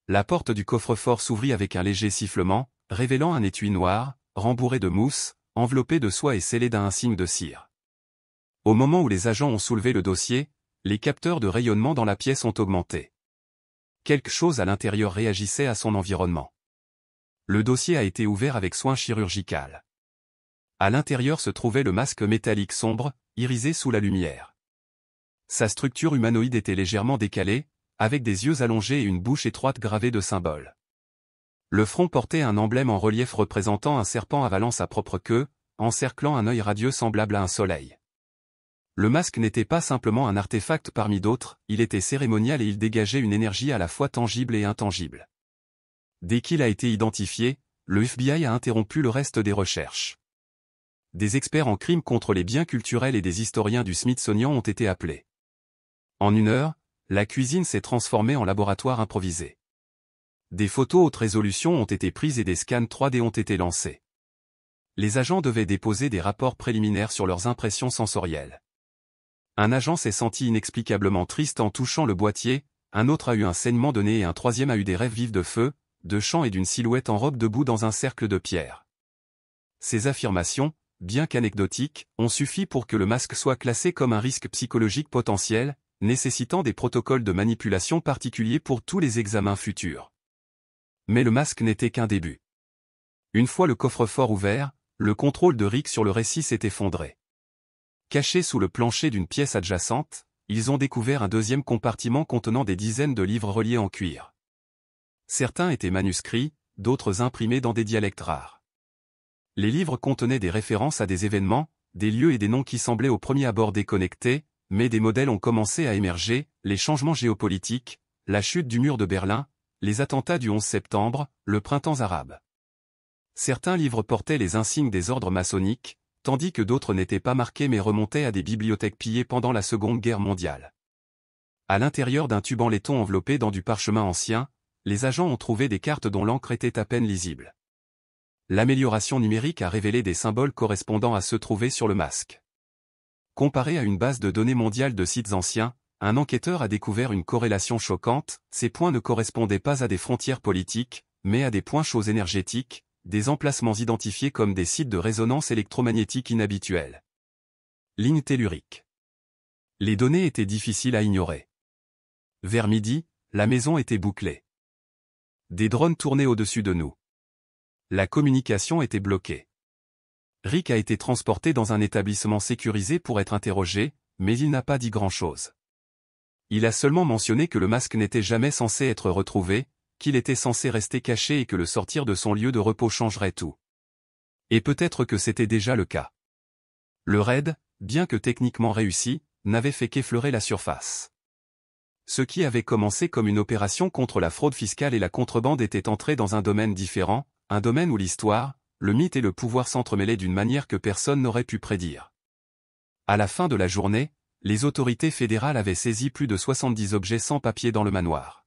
La porte du coffre-fort s'ouvrit avec un léger sifflement, révélant un étui noir, rembourré de mousse, enveloppé de soie et scellé d'un insigne de cire. Au moment où les agents ont soulevé le dossier, les capteurs de rayonnement dans la pièce ont augmenté. Quelque chose à l'intérieur réagissait à son environnement. Le dossier a été ouvert avec soin chirurgical. À l'intérieur se trouvait le masque métallique sombre, irisé sous la lumière. Sa structure humanoïde était légèrement décalée, avec des yeux allongés et une bouche étroite gravée de symboles. Le front portait un emblème en relief représentant un serpent avalant sa propre queue, encerclant un œil radieux semblable à un soleil. Le masque n'était pas simplement un artefact parmi d'autres, il était cérémonial et il dégageait une énergie à la fois tangible et intangible. Dès qu'il a été identifié, le FBI a interrompu le reste des recherches. Des experts en crimes contre les biens culturels et des historiens du Smithsonian ont été appelés. En 1 heure, la cuisine s'est transformée en laboratoire improvisé. Des photos haute résolution ont été prises et des scans 3D ont été lancés. Les agents devaient déposer des rapports préliminaires sur leurs impressions sensorielles. Un agent s'est senti inexplicablement triste en touchant le boîtier, un autre a eu un saignement de nez et un troisième a eu des rêves vifs de feu, de chant et d'une silhouette en robe debout dans un cercle de pierre. Ces affirmations, bien qu'anecdotiques, ont suffi pour que le masque soit classé comme un risque psychologique potentiel, nécessitant des protocoles de manipulation particuliers pour tous les examens futurs. Mais le masque n'était qu'un début. Une fois le coffre-fort ouvert, le contrôle de Rick sur le récit s'est effondré. Cachés sous le plancher d'une pièce adjacente, ils ont découvert un deuxième compartiment contenant des dizaines de livres reliés en cuir. Certains étaient manuscrits, d'autres imprimés dans des dialectes rares. Les livres contenaient des références à des événements, des lieux et des noms qui semblaient au premier abord déconnectés, mais des modèles ont commencé à émerger, les changements géopolitiques, la chute du mur de Berlin, les attentats du 11 septembre, le printemps arabe. Certains livres portaient les insignes des ordres maçonniques, tandis que d'autres n'étaient pas marqués mais remontaient à des bibliothèques pillées pendant la Seconde Guerre mondiale. À l'intérieur d'un tube en laiton enveloppé dans du parchemin ancien, les agents ont trouvé des cartes dont l'encre était à peine lisible. L'amélioration numérique a révélé des symboles correspondant à ceux trouvés sur le masque. Comparé à une base de données mondiale de sites anciens, un enquêteur a découvert une corrélation choquante, ces points ne correspondaient pas à des frontières politiques, mais à des points chauds énergétiques, des emplacements identifiés comme des sites de résonance électromagnétique inhabituels. Ligne tellurique. Les données étaient difficiles à ignorer. Vers midi, la maison était bouclée. Des drones tournaient au-dessus de nous. La communication était bloquée. Rick a été transporté dans un établissement sécurisé pour être interrogé, mais il n'a pas dit grand-chose. Il a seulement mentionné que le masque n'était jamais censé être retrouvé, qu'il était censé rester caché et que le sortir de son lieu de repos changerait tout. Et peut-être que c'était déjà le cas. Le raid, bien que techniquement réussi, n'avait fait qu'effleurer la surface. Ce qui avait commencé comme une opération contre la fraude fiscale et la contrebande était entré dans un domaine différent, un domaine où l'histoire, le mythe et le pouvoir s'entremêlaient d'une manière que personne n'aurait pu prédire. À la fin de la journée, les autorités fédérales avaient saisi plus de 70 objets sans papier dans le manoir.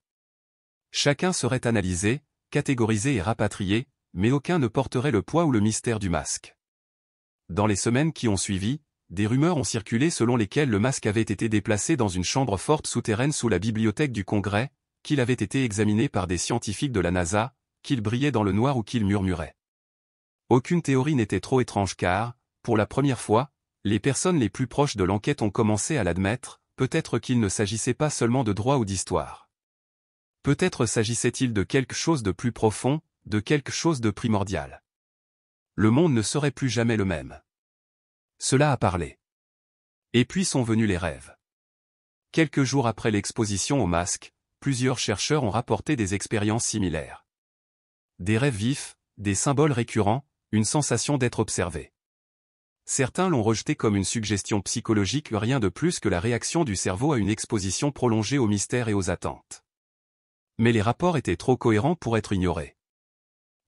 Chacun serait analysé, catégorisé et rapatrié, mais aucun ne porterait le poids ou le mystère du masque. Dans les semaines qui ont suivi, des rumeurs ont circulé selon lesquelles le masque avait été déplacé dans une chambre forte souterraine sous la bibliothèque du Congrès, qu'il avait été examiné par des scientifiques de la NASA, qu'il brillait dans le noir ou qu'il murmurait. Aucune théorie n'était trop étrange car, pour la première fois, les personnes les plus proches de l'enquête ont commencé à l'admettre, peut-être qu'il ne s'agissait pas seulement de droit ou d'histoire. Peut-être s'agissait-il de quelque chose de plus profond, de quelque chose de primordial. Le monde ne serait plus jamais le même. Cela a parlé. Et puis sont venus les rêves. Quelques jours après l'exposition au masque, plusieurs chercheurs ont rapporté des expériences similaires. Des rêves vifs, des symboles récurrents, une sensation d'être observé. Certains l'ont rejeté comme une suggestion psychologique, rien de plus que la réaction du cerveau à une exposition prolongée au mystère et aux attentes. Mais les rapports étaient trop cohérents pour être ignorés.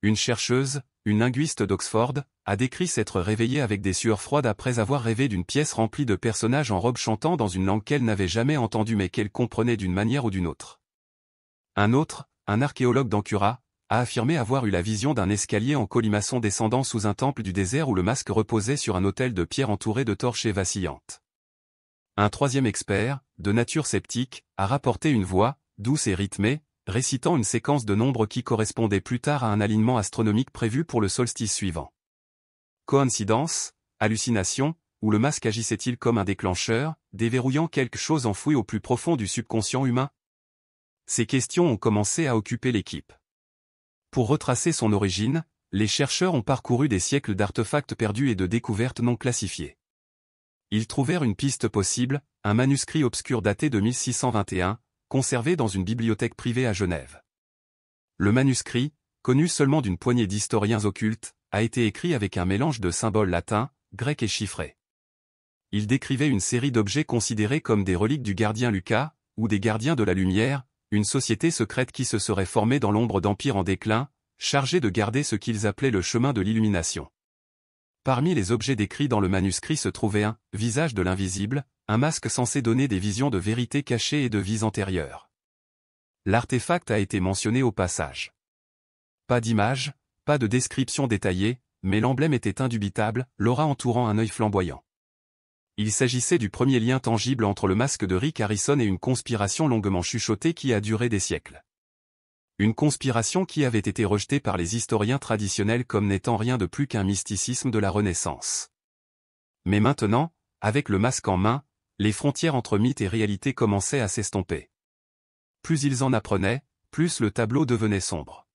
Une chercheuse, une linguiste d'Oxford, a décrit s'être réveillée avec des sueurs froides après avoir rêvé d'une pièce remplie de personnages en robe chantant dans une langue qu'elle n'avait jamais entendue mais qu'elle comprenait d'une manière ou d'une autre. Un autre, un archéologue d'Ankura, a affirmé avoir eu la vision d'un escalier en colimaçon descendant sous un temple du désert où le masque reposait sur un autel de pierre entouré de torches vacillantes. Un troisième expert, de nature sceptique, a rapporté une voix, douce et rythmée, récitant une séquence de nombres qui correspondait plus tard à un alignement astronomique prévu pour le solstice suivant. Coïncidence, hallucination, ou le masque agissait-il comme un déclencheur, déverrouillant quelque chose enfoui au plus profond du subconscient humain? Ces questions ont commencé à occuper l'équipe. Pour retracer son origine, les chercheurs ont parcouru des siècles d'artefacts perdus et de découvertes non classifiées. Ils trouvèrent une piste possible, un manuscrit obscur daté de 1621, conservé dans une bibliothèque privée à Genève. Le manuscrit, connu seulement d'une poignée d'historiens occultes, a été écrit avec un mélange de symboles latins, grecs et chiffrés. Il décrivait une série d'objets considérés comme des reliques du gardien Lucas, ou des gardiens de la lumière, une société secrète qui se serait formée dans l'ombre d'empires en déclin, chargée de garder ce qu'ils appelaient le chemin de l'illumination. Parmi les objets décrits dans le manuscrit se trouvait un « visage de l'invisible », un masque censé donner des visions de vérités cachées et de vies antérieures. L'artefact a été mentionné au passage. Pas d'image, pas de description détaillée, mais l'emblème était indubitable, l'aura entourant un œil flamboyant. Il s'agissait du premier lien tangible entre le masque de Rick Harrison et une conspiration longuement chuchotée qui a duré des siècles. Une conspiration qui avait été rejetée par les historiens traditionnels comme n'étant rien de plus qu'un mysticisme de la Renaissance. Mais maintenant, avec le masque en main, les frontières entre mythe et réalité commençaient à s'estomper. Plus ils en apprenaient, plus le tableau devenait sombre.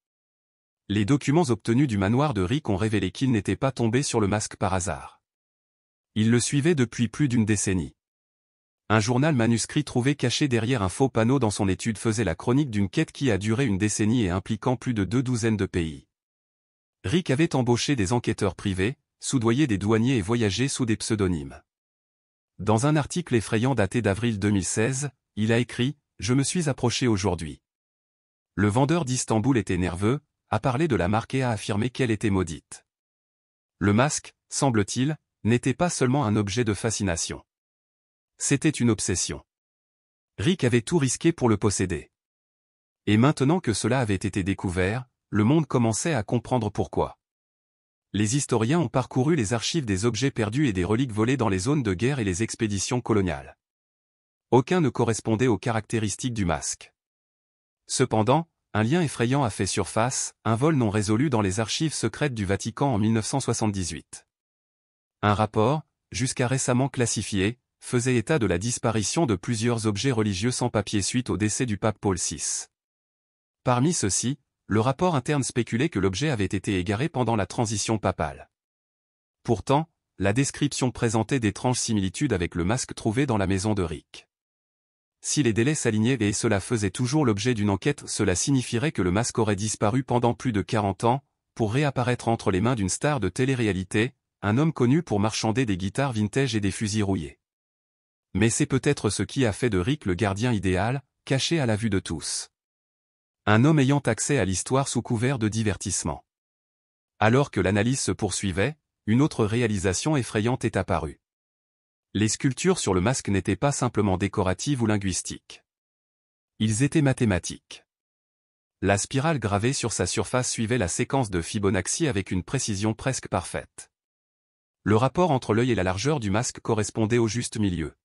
Les documents obtenus du manoir de Rick ont révélé qu'il n'était pas tombé sur le masque par hasard. Il le suivait depuis plus d'une décennie. Un journal manuscrit trouvé caché derrière un faux panneau dans son étude faisait la chronique d'une quête qui a duré une décennie et impliquant plus de 2 douzaines de pays. Rick avait embauché des enquêteurs privés, soudoyé des douaniers et voyagé sous des pseudonymes. Dans un article effrayant daté d'avril 2016, il a écrit « Je me suis approché aujourd'hui. Le vendeur d'Istanbul était nerveux, a parlé de la marque et a affirmé qu'elle était maudite. Le masque, semble-t-il, n'était pas seulement un objet de fascination. C'était une obsession. Rick avait tout risqué pour le posséder. Et maintenant que cela avait été découvert, le monde commençait à comprendre pourquoi. Les historiens ont parcouru les archives des objets perdus et des reliques volées dans les zones de guerre et les expéditions coloniales. Aucun ne correspondait aux caractéristiques du masque. Cependant, un lien effrayant a fait surface, un vol non résolu dans les archives secrètes du Vatican en 1978. Un rapport, jusqu'à récemment classifié, faisait état de la disparition de plusieurs objets religieux sans papier suite au décès du pape Paul VI. Parmi ceux-ci, le rapport interne spéculait que l'objet avait été égaré pendant la transition papale. Pourtant, la description présentait d'étranges similitudes avec le masque trouvé dans la maison de Rick. Si les délais s'alignaient et cela faisait toujours l'objet d'une enquête, cela signifierait que le masque aurait disparu pendant plus de 40 ans, pour réapparaître entre les mains d'une star de télé-réalité, un homme connu pour marchander des guitares vintage et des fusils rouillés. Mais c'est peut-être ce qui a fait de Rick le gardien idéal, caché à la vue de tous. Un homme ayant accès à l'histoire sous couvert de divertissement. Alors que l'analyse se poursuivait, une autre réalisation effrayante est apparue. Les sculptures sur le masque n'étaient pas simplement décoratives ou linguistiques. Ils étaient mathématiques. La spirale gravée sur sa surface suivait la séquence de Fibonacci avec une précision presque parfaite. Le rapport entre l'œil et la largeur du masque correspondait au juste milieu.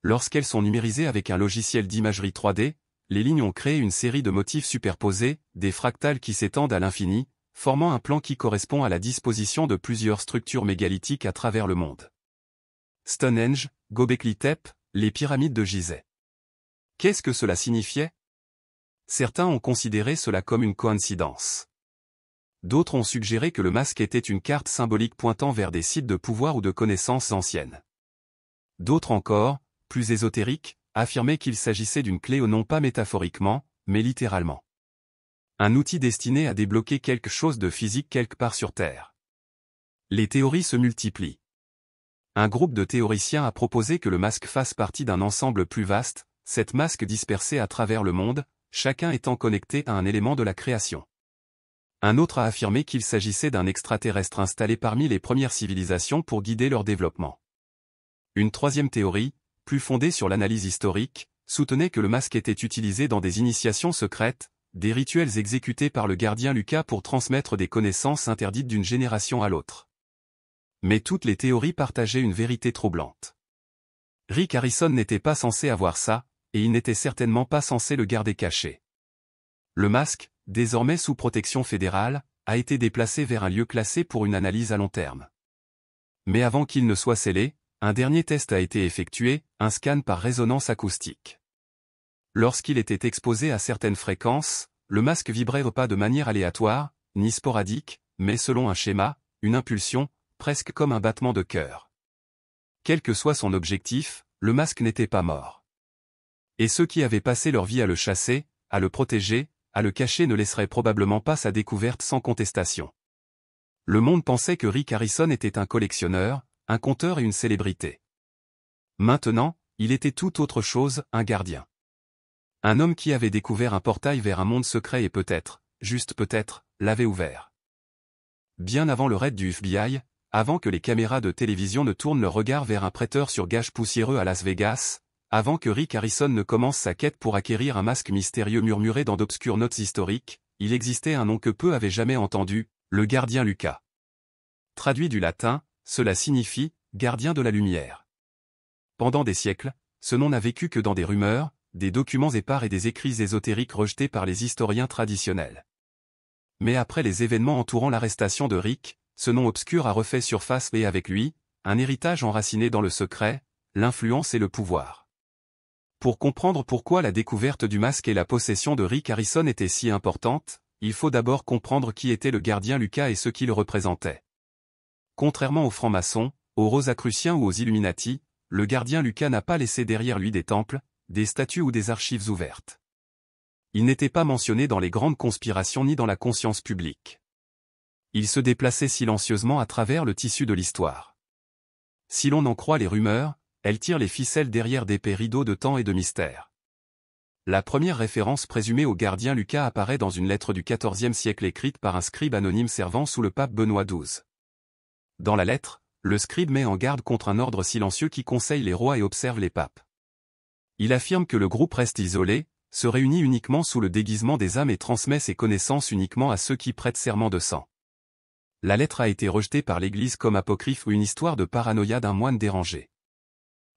Lorsqu'elles sont numérisées avec un logiciel d'imagerie 3D, les lignes ont créé une série de motifs superposés, des fractales qui s'étendent à l'infini, formant un plan qui correspond à la disposition de plusieurs structures mégalithiques à travers le monde. Stonehenge, Göbekli Tepe, les pyramides de Gizeh. Qu'est-ce que cela signifiait? Certains ont considéré cela comme une coïncidence. D'autres ont suggéré que le masque était une carte symbolique pointant vers des sites de pouvoir ou de connaissances anciennes. D'autres encore, plus ésotériques, affirmaient qu'il s'agissait d'une clé non pas métaphoriquement, mais littéralement. Un outil destiné à débloquer quelque chose de physique quelque part sur Terre. Les théories se multiplient. Un groupe de théoriciens a proposé que le masque fasse partie d'un ensemble plus vaste, sept masques dispersés à travers le monde, chacun étant connecté à un élément de la création. Un autre a affirmé qu'il s'agissait d'un extraterrestre installé parmi les premières civilisations pour guider leur développement. Une troisième théorie, plus fondée sur l'analyse historique, soutenait que le masque était utilisé dans des initiations secrètes, des rituels exécutés par le gardien Lucas pour transmettre des connaissances interdites d'une génération à l'autre. Mais toutes les théories partageaient une vérité troublante. Rick Harrison n'était pas censé avoir ça, et il n'était certainement pas censé le garder caché. Le masque, désormais sous protection fédérale, a été déplacé vers un lieu classé pour une analyse à long terme. Mais avant qu'il ne soit scellé, un dernier test a été effectué, un scan par résonance acoustique. Lorsqu'il était exposé à certaines fréquences, le masque vibrait pas de manière aléatoire, ni sporadique, mais selon un schéma, une impulsion, presque comme un battement de cœur. Quel que soit son objectif, le masque n'était pas mort. Et ceux qui avaient passé leur vie à le chasser, à le protéger, à le cacher ne laisseraient probablement pas sa découverte sans contestation. Le monde pensait que Rick Harrison était un collectionneur, un conteur et une célébrité. Maintenant, il était tout autre chose, un gardien. Un homme qui avait découvert un portail vers un monde secret et peut-être, juste peut-être, l'avait ouvert. Bien avant le raid du FBI, avant que les caméras de télévision ne tournent leur regard vers un prêteur sur gage poussiéreux à Las Vegas, avant que Rick Harrison ne commence sa quête pour acquérir un masque mystérieux murmuré dans d'obscures notes historiques, il existait un nom que peu avaient jamais entendu, le gardien Lucas. Traduit du latin, cela signifie « gardien de la lumière ». Pendant des siècles, ce nom n'a vécu que dans des rumeurs, des documents épars et des écrits ésotériques rejetés par les historiens traditionnels. Mais après les événements entourant l'arrestation de Rick, ce nom obscur a refait surface et avec lui, un héritage enraciné dans le secret, l'influence et le pouvoir. Pour comprendre pourquoi la découverte du masque et la possession de Rick Harrison étaient si importantes, il faut d'abord comprendre qui était le gardien Lucas et ce qu'il représentait. Contrairement aux francs-maçons, aux Rosicruciens ou aux Illuminati, le gardien Lucas n'a pas laissé derrière lui des temples, des statues ou des archives ouvertes. Il n'était pas mentionné dans les grandes conspirations ni dans la conscience publique. Il se déplaçait silencieusement à travers le tissu de l'histoire. Si l'on en croit les rumeurs, elles tirent les ficelles derrière d'épais rideaux de temps et de mystère. La première référence présumée au gardien Lucas apparaît dans une lettre du XIVe siècle écrite par un scribe anonyme servant sous le pape Benoît XII. Dans la lettre, le scribe met en garde contre un ordre silencieux qui conseille les rois et observe les papes. Il affirme que le groupe reste isolé, se réunit uniquement sous le déguisement des âmes et transmet ses connaissances uniquement à ceux qui prêtent serment de sang. La lettre a été rejetée par l'Église comme apocryphe ou une histoire de paranoïa d'un moine dérangé.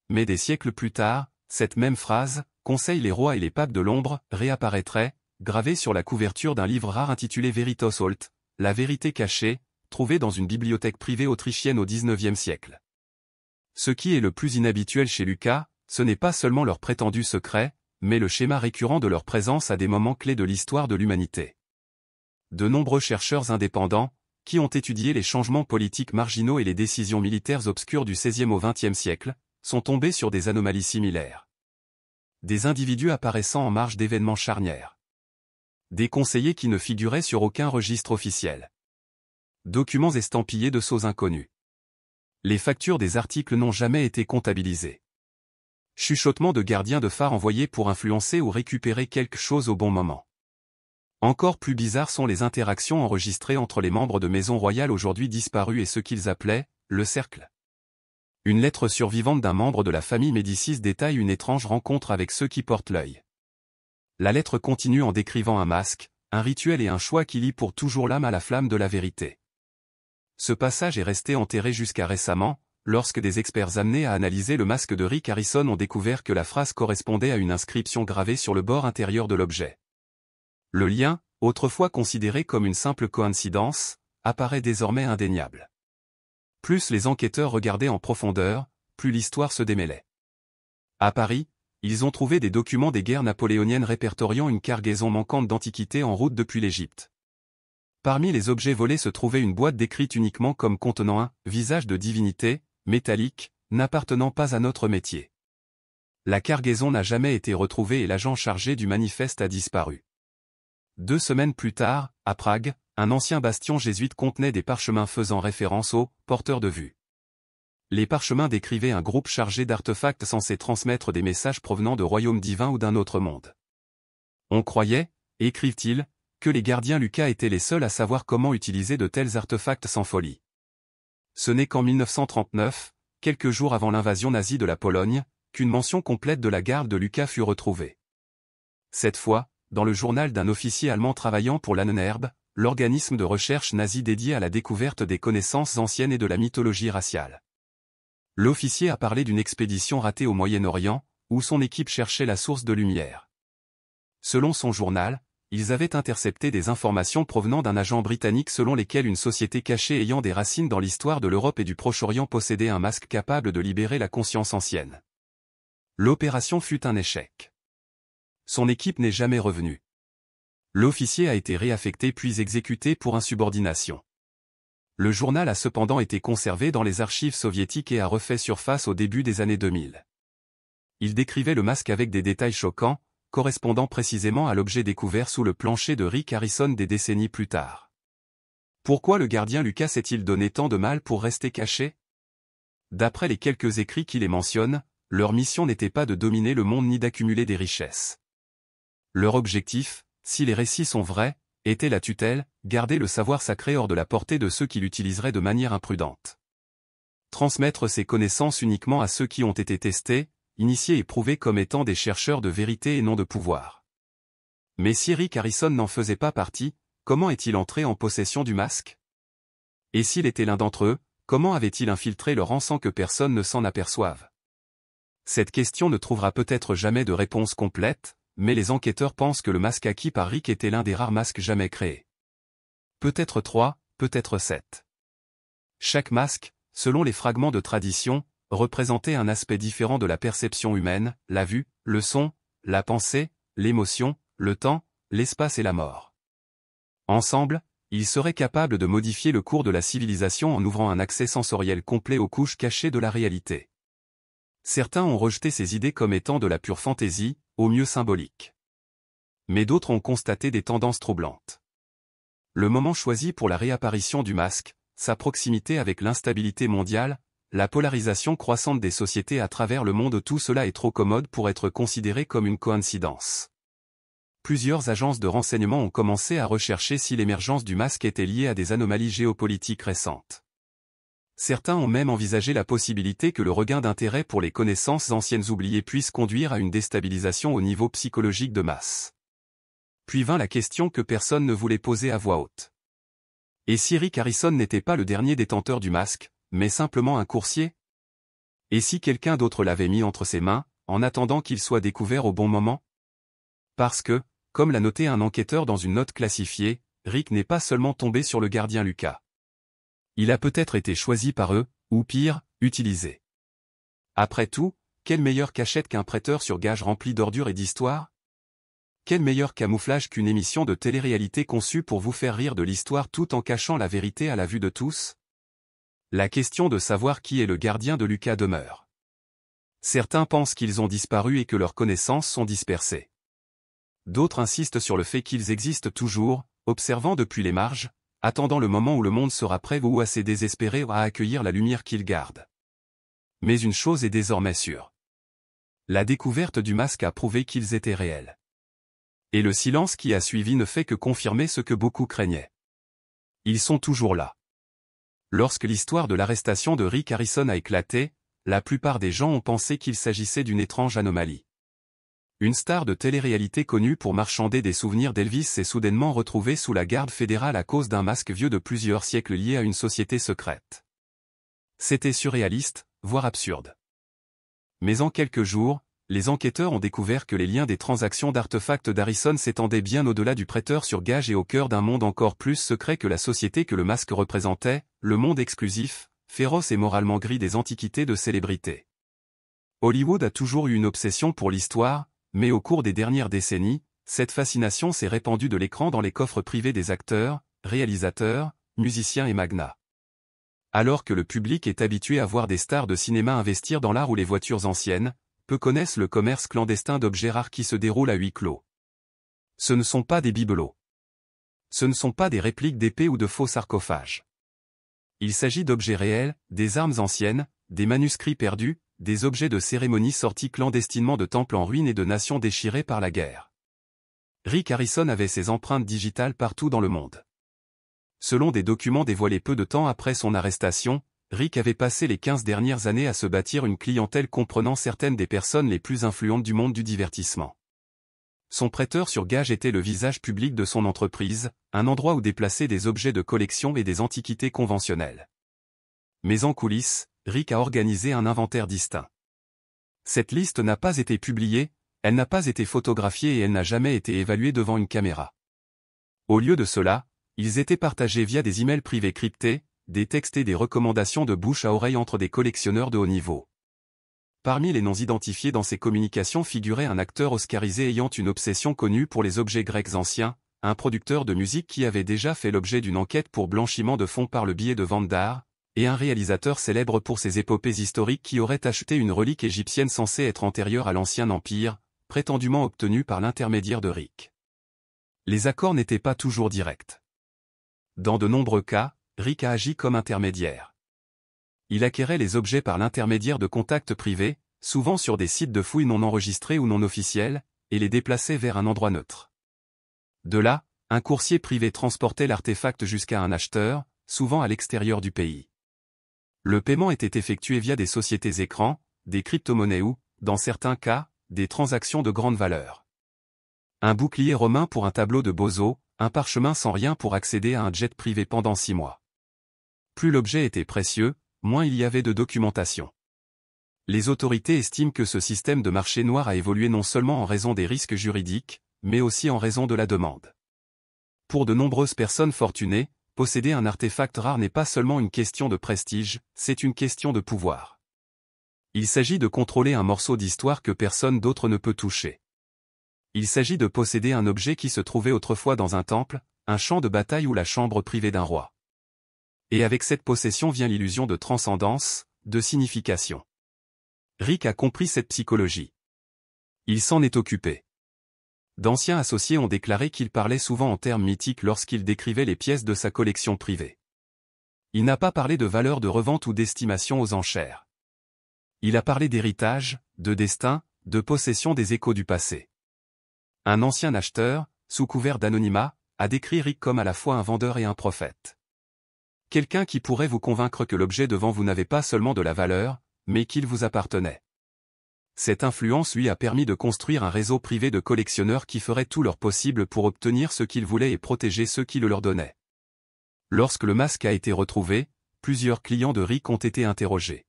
Mais des siècles plus tard, cette même phrase, « conseille les rois et les papes de l'ombre » réapparaîtrait, gravée sur la couverture d'un livre rare intitulé Veritas Olt, La vérité cachée, trouvé dans une bibliothèque privée autrichienne au XIXe siècle. Ce qui est le plus inhabituel chez Lucas, ce n'est pas seulement leur prétendu secret, mais le schéma récurrent de leur présence à des moments clés de l'histoire de l'humanité. De nombreux chercheurs indépendants, qui ont étudié les changements politiques marginaux et les décisions militaires obscures du XVIe au XXe siècle, sont tombés sur des anomalies similaires. Des individus apparaissant en marge d'événements charnières. Des conseillers qui ne figuraient sur aucun registre officiel. Documents estampillés de sceaux inconnus. Les factures des articles n'ont jamais été comptabilisées. Chuchotements de gardiens de phare envoyés pour influencer ou récupérer quelque chose au bon moment. Encore plus bizarres sont les interactions enregistrées entre les membres de maisons royales aujourd'hui disparus et ce qu'ils appelaient « le cercle ». Une lettre survivante d'un membre de la famille Médicis détaille une étrange rencontre avec ceux qui portent l'œil. La lettre continue en décrivant un masque, un rituel et un choix qui lie pour toujours l'âme à la flamme de la vérité. Ce passage est resté enterré jusqu'à récemment, lorsque des experts amenés à analyser le masque de Rick Harrison ont découvert que la phrase correspondait à une inscription gravée sur le bord intérieur de l'objet. Le lien, autrefois considéré comme une simple coïncidence, apparaît désormais indéniable. Plus les enquêteurs regardaient en profondeur, plus l'histoire se démêlait. À Paris, ils ont trouvé des documents des guerres napoléoniennes répertoriant une cargaison manquante d'antiquités en route depuis l'Égypte. Parmi les objets volés se trouvait une boîte décrite uniquement comme contenant un « visage de divinité », métallique, n'appartenant pas à notre métier. La cargaison n'a jamais été retrouvée et l'agent chargé du manifeste a disparu. 2 semaines plus tard, à Prague, un ancien bastion jésuite contenait des parchemins faisant référence aux « porteurs de vue ». Les parchemins décrivaient un groupe chargé d'artefacts censés transmettre des messages provenant de royaumes divins ou d'un autre monde. On croyait, écrivent-ils, que les gardiens Lucas étaient les seuls à savoir comment utiliser de tels artefacts sans folie. Ce n'est qu'en 1939, quelques jours avant l'invasion nazie de la Pologne, qu'une mention complète de la garde de Lucas fut retrouvée. Cette fois, dans le journal d'un officier allemand travaillant pour l'Ahnenerbe, l'organisme de recherche nazi dédié à la découverte des connaissances anciennes et de la mythologie raciale. L'officier a parlé d'une expédition ratée au Moyen-Orient, où son équipe cherchait la source de lumière. Selon son journal, ils avaient intercepté des informations provenant d'un agent britannique selon lesquelles une société cachée ayant des racines dans l'histoire de l'Europe et du Proche-Orient possédait un masque capable de libérer la conscience ancienne. L'opération fut un échec. Son équipe n'est jamais revenue. L'officier a été réaffecté puis exécuté pour insubordination. Le journal a cependant été conservé dans les archives soviétiques et a refait surface au début des années 2000. Il décrivait le masque avec des détails choquants, correspondant précisément à l'objet découvert sous le plancher de Rick Harrison des décennies plus tard. Pourquoi le gardien Lucas s'est-il donné tant de mal pour rester caché? D'après les quelques écrits qui les mentionnent, leur mission n'était pas de dominer le monde ni d'accumuler des richesses. Leur objectif, si les récits sont vrais, était la tutelle, garder le savoir sacré hors de la portée de ceux qui l'utiliseraient de manière imprudente. Transmettre ces connaissances uniquement à ceux qui ont été testés, initiés et prouvés comme étant des chercheurs de vérité et non de pouvoir. Mais si Rick Harrison n'en faisait pas partie, comment est-il entré en possession du masque? Et s'il était l'un d'entre eux, comment avait-il infiltré le rang sans que personne ne s'en aperçoive? Cette question ne trouvera peut-être jamais de réponse complète, mais les enquêteurs pensent que le masque acquis par Rick était l'un des rares masques jamais créés. Peut-être 3, peut-être 7. Chaque masque, selon les fragments de tradition, représentait un aspect différent de la perception humaine, la vue, le son, la pensée, l'émotion, le temps, l'espace et la mort. Ensemble, ils seraient capables de modifier le cours de la civilisation en ouvrant un accès sensoriel complet aux couches cachées de la réalité. Certains ont rejeté ces idées comme étant de la pure fantaisie, au mieux symbolique. Mais d'autres ont constaté des tendances troublantes. Le moment choisi pour la réapparition du masque, sa proximité avec l'instabilité mondiale, la polarisation croissante des sociétés à travers le monde, tout cela est trop commode pour être considéré comme une coïncidence. Plusieurs agences de renseignement ont commencé à rechercher si l'émergence du masque était liée à des anomalies géopolitiques récentes. Certains ont même envisagé la possibilité que le regain d'intérêt pour les connaissances anciennes oubliées puisse conduire à une déstabilisation au niveau psychologique de masse. Puis vint la question que personne ne voulait poser à voix haute. Et si Rick Harrison n'était pas le dernier détenteur du masque, mais simplement un coursier? Et si quelqu'un d'autre l'avait mis entre ses mains, en attendant qu'il soit découvert au bon moment? Parce que, comme l'a noté un enquêteur dans une note classifiée, Rick n'est pas seulement tombé sur le gardien Lucas. Il a peut-être été choisi par eux, ou pire, utilisé. Après tout, quelle meilleure cachette qu'un prêteur sur gage rempli d'ordures et d'histoires? Quel meilleur camouflage qu'une émission de télé-réalité conçue pour vous faire rire de l'histoire tout en cachant la vérité à la vue de tous? La question de savoir qui est le gardien de Lucas demeure. Certains pensent qu'ils ont disparu et que leurs connaissances sont dispersées. D'autres insistent sur le fait qu'ils existent toujours, observant depuis les marges, attendant le moment où le monde sera prêt ou assez désespéré à accueillir la lumière qu'ils gardent. Mais une chose est désormais sûre. La découverte du masque a prouvé qu'ils étaient réels. Et le silence qui a suivi ne fait que confirmer ce que beaucoup craignaient. Ils sont toujours là. Lorsque l'histoire de l'arrestation de Rick Harrison a éclaté, la plupart des gens ont pensé qu'il s'agissait d'une étrange anomalie. Une star de télé-réalité connue pour marchander des souvenirs d'Elvis s'est soudainement retrouvée sous la garde fédérale à cause d'un masque vieux de plusieurs siècles lié à une société secrète. C'était surréaliste, voire absurde. Mais en quelques jours, les enquêteurs ont découvert que les liens des transactions d'artefacts d'Harrison s'étendaient bien au-delà du prêteur sur gage et au cœur d'un monde encore plus secret que la société que le masque représentait, le monde exclusif, féroce et moralement gris des antiquités de célébrités. Hollywood a toujours eu une obsession pour l'histoire, mais au cours des dernières décennies, cette fascination s'est répandue de l'écran dans les coffres privés des acteurs, réalisateurs, musiciens et magnats. Alors que le public est habitué à voir des stars de cinéma investir dans l'art ou les voitures anciennes, peu connaissent le commerce clandestin d'objets rares qui se déroule à huis clos. Ce ne sont pas des bibelots. Ce ne sont pas des répliques d'épées ou de faux sarcophages. Il s'agit d'objets réels, des armes anciennes, des manuscrits perdus, des objets de cérémonie sortis clandestinement de temples en ruine et de nations déchirées par la guerre. Rick Harrison avait ses empreintes digitales partout dans le monde. Selon des documents dévoilés peu de temps après son arrestation, Rick avait passé les 15 dernières années à se bâtir une clientèle comprenant certaines des personnes les plus influentes du monde du divertissement. Son prêteur sur gage était le visage public de son entreprise, un endroit où déplacer des objets de collection et des antiquités conventionnelles. Mais en coulisses, Rick a organisé un inventaire distinct. Cette liste n'a pas été publiée, elle n'a pas été photographiée et elle n'a jamais été évaluée devant une caméra. Au lieu de cela, ils étaient partagés via des emails privés cryptés, des textes et des recommandations de bouche à oreille entre des collectionneurs de haut niveau. Parmi les noms identifiés dans ces communications figurait un acteur oscarisé ayant une obsession connue pour les objets grecs anciens, un producteur de musique qui avait déjà fait l'objet d'une enquête pour blanchiment de fonds par le biais de ventes d'art, et un réalisateur célèbre pour ses épopées historiques qui aurait acheté une relique égyptienne censée être antérieure à l'Ancien Empire, prétendument obtenue par l'intermédiaire de Rick. Les accords n'étaient pas toujours directs. Dans de nombreux cas, Rick a agi comme intermédiaire. Il acquérait les objets par l'intermédiaire de contacts privés, souvent sur des sites de fouilles non enregistrés ou non officiels, et les déplaçait vers un endroit neutre. De là, un coursier privé transportait l'artefact jusqu'à un acheteur, souvent à l'extérieur du pays. Le paiement était effectué via des sociétés écrans, des crypto-monnaies ou, dans certains cas, des transactions de grande valeur. Un bouclier romain pour un tableau de Bozo, un parchemin sans rien pour accéder à un jet privé pendant 6 mois. Plus l'objet était précieux, moins il y avait de documentation. Les autorités estiment que ce système de marché noir a évolué non seulement en raison des risques juridiques, mais aussi en raison de la demande. Pour de nombreuses personnes fortunées, posséder un artefact rare n'est pas seulement une question de prestige, c'est une question de pouvoir. Il s'agit de contrôler un morceau d'histoire que personne d'autre ne peut toucher. Il s'agit de posséder un objet qui se trouvait autrefois dans un temple, un champ de bataille ou la chambre privée d'un roi. Et avec cette possession vient l'illusion de transcendance, de signification. Rick a compris cette psychologie. Il s'en est occupé. D'anciens associés ont déclaré qu'il parlait souvent en termes mythiques lorsqu'il décrivait les pièces de sa collection privée. Il n'a pas parlé de valeur de revente ou d'estimation aux enchères. Il a parlé d'héritage, de destin, de possession des échos du passé. Un ancien acheteur, sous couvert d'anonymat, a décrit Rick comme à la fois un vendeur et un prophète. Quelqu'un qui pourrait vous convaincre que l'objet devant vous n'avait pas seulement de la valeur, mais qu'il vous appartenait. Cette influence lui a permis de construire un réseau privé de collectionneurs qui feraient tout leur possible pour obtenir ce qu'ils voulaient et protéger ceux qui le leur donnaient. Lorsque le masque a été retrouvé, plusieurs clients de Rick ont été interrogés.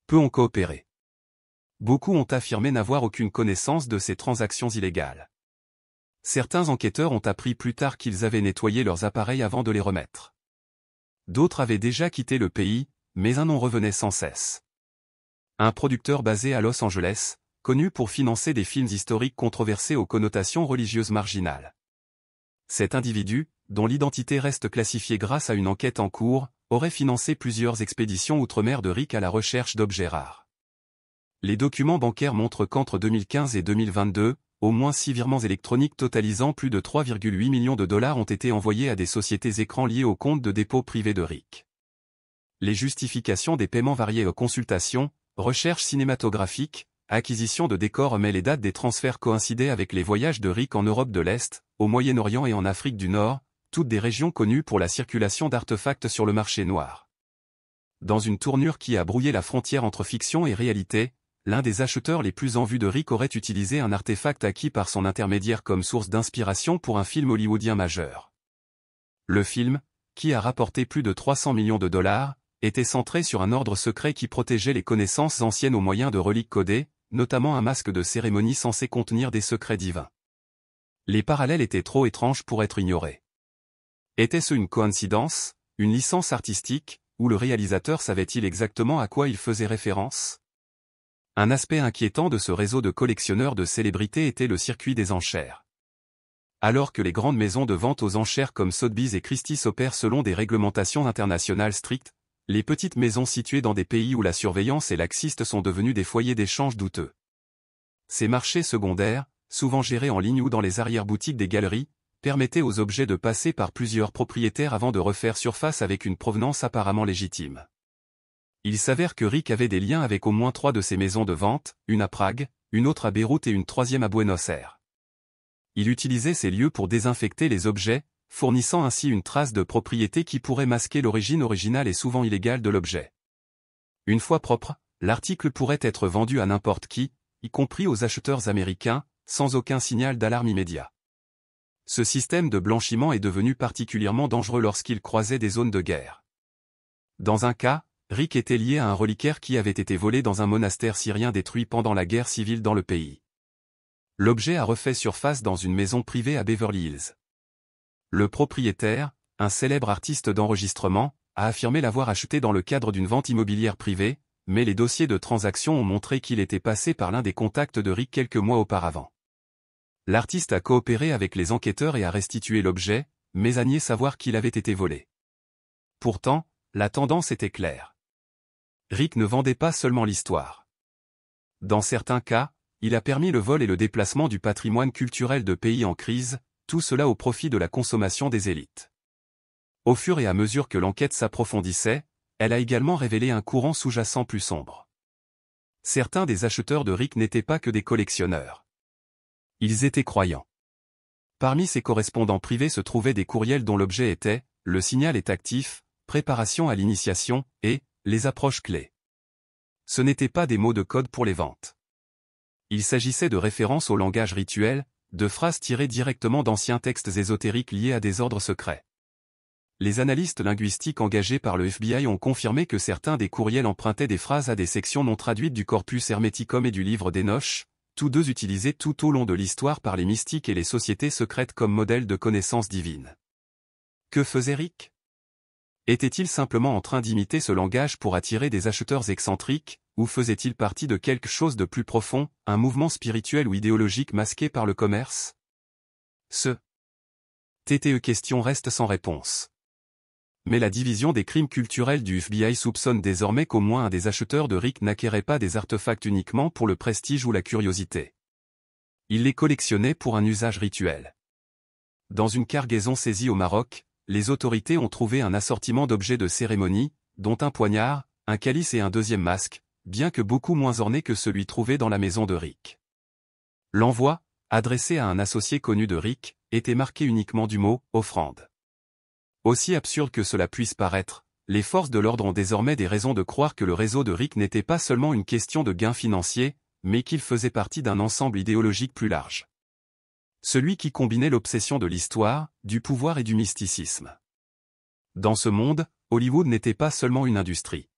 Peu ont coopéré. Beaucoup ont affirmé n'avoir aucune connaissance de ces transactions illégales. Certains enquêteurs ont appris plus tard qu'ils avaient nettoyé leurs appareils avant de les remettre. D'autres avaient déjà quitté le pays, mais un nom revenait sans cesse. Un producteur basé à Los Angeles, connu pour financer des films historiques controversés aux connotations religieuses marginales. Cet individu, dont l'identité reste classifiée grâce à une enquête en cours, aurait financé plusieurs expéditions outre-mer de Rick à la recherche d'objets rares. Les documents bancaires montrent qu'entre 2015 et 2022, au moins 6 virements électroniques totalisant plus de 3,8 millions de dollars ont été envoyés à des sociétés écrans liées au compte de dépôt privé de Rick. Les justifications des paiements variaient aux consultations, recherches cinématographiques, acquisition de décors, mais les dates des transferts coïncidaient avec les voyages de Rick en Europe de l'Est, au Moyen-Orient et en Afrique du Nord, toutes des régions connues pour la circulation d'artefacts sur le marché noir. Dans une tournure qui a brouillé la frontière entre fiction et réalité, l'un des acheteurs les plus en vue de Rick aurait utilisé un artefact acquis par son intermédiaire comme source d'inspiration pour un film hollywoodien majeur. Le film, qui a rapporté plus de 300 millions de dollars, était centré sur un ordre secret qui protégeait les connaissances anciennes au moyen de reliques codées, notamment un masque de cérémonie censé contenir des secrets divins. Les parallèles étaient trop étranges pour être ignorés. Était-ce une coïncidence, une licence artistique, ou le réalisateur savait-il exactement à quoi il faisait référence ? Un aspect inquiétant de ce réseau de collectionneurs de célébrités était le circuit des enchères. Alors que les grandes maisons de vente aux enchères comme Sotheby's et Christie's opèrent selon des réglementations internationales strictes, les petites maisons situées dans des pays où la surveillance est laxiste sont devenues des foyers d'échange douteux. Ces marchés secondaires, souvent gérés en ligne ou dans les arrière-boutiques des galeries, permettaient aux objets de passer par plusieurs propriétaires avant de refaire surface avec une provenance apparemment légitime. Il s'avère que Rick avait des liens avec au moins 3 de ces maisons de vente, une à Prague, une autre à Beyrouth et une troisième à Buenos Aires. Il utilisait ces lieux pour désinfecter les objets, fournissant ainsi une trace de propriété qui pourrait masquer l'origine originale et souvent illégale de l'objet. Une fois propre, l'article pourrait être vendu à n'importe qui, y compris aux acheteurs américains, sans aucun signal d'alarme immédiat. Ce système de blanchiment est devenu particulièrement dangereux lorsqu'il croisait des zones de guerre. Dans un cas, Rick était lié à un reliquaire qui avait été volé dans un monastère syrien détruit pendant la guerre civile dans le pays. L'objet a refait surface dans une maison privée à Beverly Hills. Le propriétaire, un célèbre artiste d'enregistrement, a affirmé l'avoir acheté dans le cadre d'une vente immobilière privée, mais les dossiers de transaction ont montré qu'il était passé par l'un des contacts de Rick quelques mois auparavant. L'artiste a coopéré avec les enquêteurs et a restitué l'objet, mais a nié savoir qu'il avait été volé. Pourtant, la tendance était claire. Rick ne vendait pas seulement l'histoire. Dans certains cas, il a permis le vol et le déplacement du patrimoine culturel de pays en crise, tout cela au profit de la consommation des élites. Au fur et à mesure que l'enquête s'approfondissait, elle a également révélé un courant sous-jacent plus sombre. Certains des acheteurs de Rick n'étaient pas que des collectionneurs. Ils étaient croyants. Parmi ces correspondants privés se trouvaient des courriels dont l'objet était « Le signal est actif, préparation à l'initiation » et « Les approches clés ». Ce n'étaient pas des mots de code pour les ventes. Il s'agissait de références au langage rituel, de phrases tirées directement d'anciens textes ésotériques liés à des ordres secrets. Les analystes linguistiques engagés par le FBI ont confirmé que certains des courriels empruntaient des phrases à des sections non traduites du Corpus Hermeticum et du livre d'Enoch, tous deux utilisés tout au long de l'histoire par les mystiques et les sociétés secrètes comme modèle de connaissance divine. Que faisait Rick? Était-il simplement en train d'imiter ce langage pour attirer des acheteurs excentriques, ou faisait-il partie de quelque chose de plus profond, un mouvement spirituel ou idéologique masqué par le commerce? Ce TTE question reste sans réponse. Mais la division des crimes culturels du FBI soupçonne désormais qu'au moins un des acheteurs de Rick n'acquérait pas des artefacts uniquement pour le prestige ou la curiosité. Il les collectionnait pour un usage rituel. Dans une cargaison saisie au Maroc, les autorités ont trouvé un assortiment d'objets de cérémonie, dont un poignard, un calice et un deuxième masque, bien que beaucoup moins orné que celui trouvé dans la maison de Rick. L'envoi, adressé à un associé connu de Rick, était marqué uniquement du mot « offrande ». Aussi absurde que cela puisse paraître, les forces de l'ordre ont désormais des raisons de croire que le réseau de Rick n'était pas seulement une question de gains financiers, mais qu'il faisait partie d'un ensemble idéologique plus large. Celui qui combinait l'obsession de l'histoire, du pouvoir et du mysticisme. Dans ce monde, Hollywood n'était pas seulement une industrie.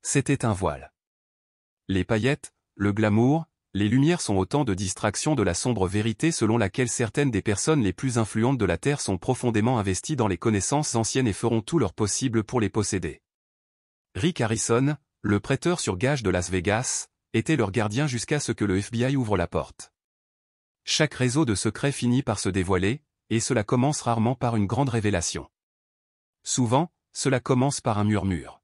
C'était un voile. Les paillettes, le glamour, les lumières sont autant de distractions de la sombre vérité selon laquelle certaines des personnes les plus influentes de la Terre sont profondément investies dans les connaissances anciennes et feront tout leur possible pour les posséder. Rick Harrison, le prêteur sur gage de Las Vegas, était leur gardien jusqu'à ce que le FBI ouvre la porte. Chaque réseau de secrets finit par se dévoiler, et cela commence rarement par une grande révélation. Souvent, cela commence par un murmure.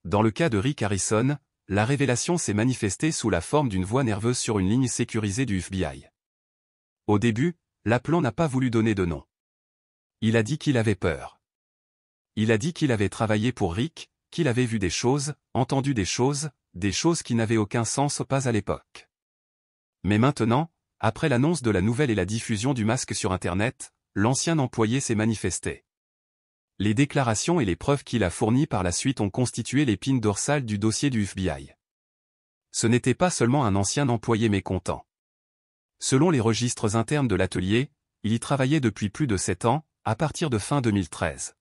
Dans le cas de Rick Harrison, la révélation s'est manifestée sous la forme d'une voix nerveuse sur une ligne sécurisée du FBI. Au début, l'appelant n'a pas voulu donner de nom. Il a dit qu'il avait peur. Il a dit qu'il avait travaillé pour Rick, qu'il avait vu des choses, entendu des choses qui n'avaient aucun sens pas à l'époque. Mais maintenant, après l'annonce de la nouvelle et la diffusion du masque sur Internet, l'ancien employé s'est manifesté. Les déclarations et les preuves qu'il a fournies par la suite ont constitué l'épine dorsale du dossier du FBI. Ce n'était pas seulement un ancien employé mécontent. Selon les registres internes de l'atelier, il y travaillait depuis plus de 7 ans, à partir de fin 2013.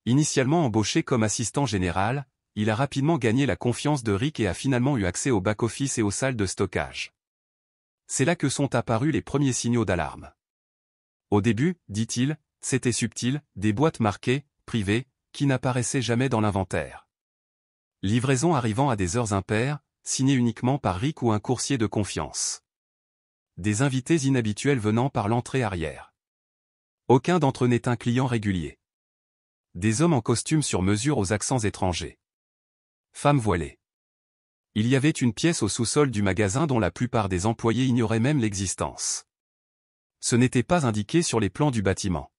Initialement embauché comme assistant général, il a rapidement gagné la confiance de Rick et a finalement eu accès au back-office et aux salles de stockage. C'est là que sont apparus les premiers signaux d'alarme. Au début, dit-il, c'était subtil, des boîtes marquées « privées » qui n'apparaissaient jamais dans l'inventaire. Livraison arrivant à des heures impaires, signée uniquement par Rick ou un coursier de confiance. Des invités inhabituels venant par l'entrée arrière. Aucun d'entre eux n'est un client régulier. Des hommes en costume sur mesure aux accents étrangers. Femmes voilées. Il y avait une pièce au sous-sol du magasin dont la plupart des employés ignoraient même l'existence. Ce n'était pas indiqué sur les plans du bâtiment.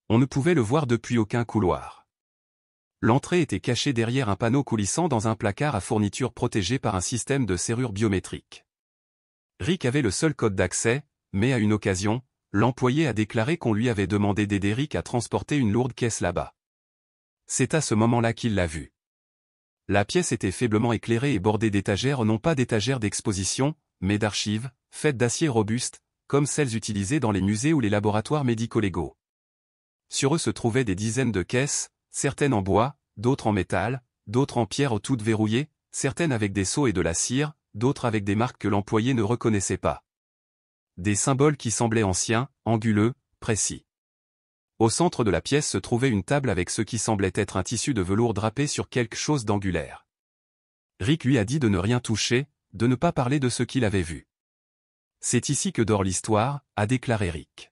On ne pouvait le voir depuis aucun couloir. L'entrée était cachée derrière un panneau coulissant dans un placard à fourniture protégé par un système de serrure biométrique. Rick avait le seul code d'accès, mais à une occasion, l'employé a déclaré qu'on lui avait demandé d'aider Rick à transporter une lourde caisse là-bas. C'est à ce moment-là qu'il l'a vu. La pièce était faiblement éclairée et bordée d'étagères, non pas d'étagères d'exposition, mais d'archives, faites d'acier robuste, comme celles utilisées dans les musées ou les laboratoires médico-légaux. Sur eux se trouvaient des dizaines de caisses, certaines en bois, d'autres en métal, d'autres en pierre toutes verrouillées, certaines avec des sceaux et de la cire, d'autres avec des marques que l'employé ne reconnaissait pas. Des symboles qui semblaient anciens, anguleux, précis. Au centre de la pièce se trouvait une table avec ce qui semblait être un tissu de velours drapé sur quelque chose d'angulaire. Rick lui a dit de ne rien toucher, de ne pas parler de ce qu'il avait vu. C'est ici que dort l'histoire, a déclaré Rick.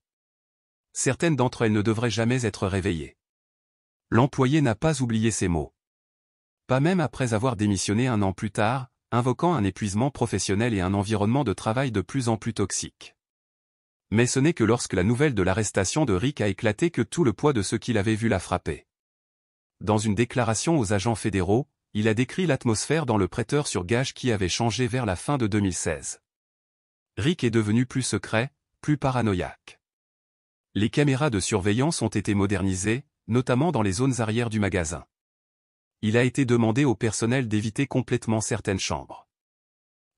Certaines d'entre elles ne devraient jamais être réveillées. L'employé n'a pas oublié ces mots. Pas même après avoir démissionné un an plus tard, invoquant un épuisement professionnel et un environnement de travail de plus en plus toxique. Mais ce n'est que lorsque la nouvelle de l'arrestation de Rick a éclaté que tout le poids de ce qu'il avait vu l'a frappé. Dans une déclaration aux agents fédéraux, il a décrit l'atmosphère dans le prêteur sur gage qui avait changé vers la fin de 2016. Rick est devenu plus secret, plus paranoïaque. Les caméras de surveillance ont été modernisées, notamment dans les zones arrière du magasin. Il a été demandé au personnel d'éviter complètement certaines chambres.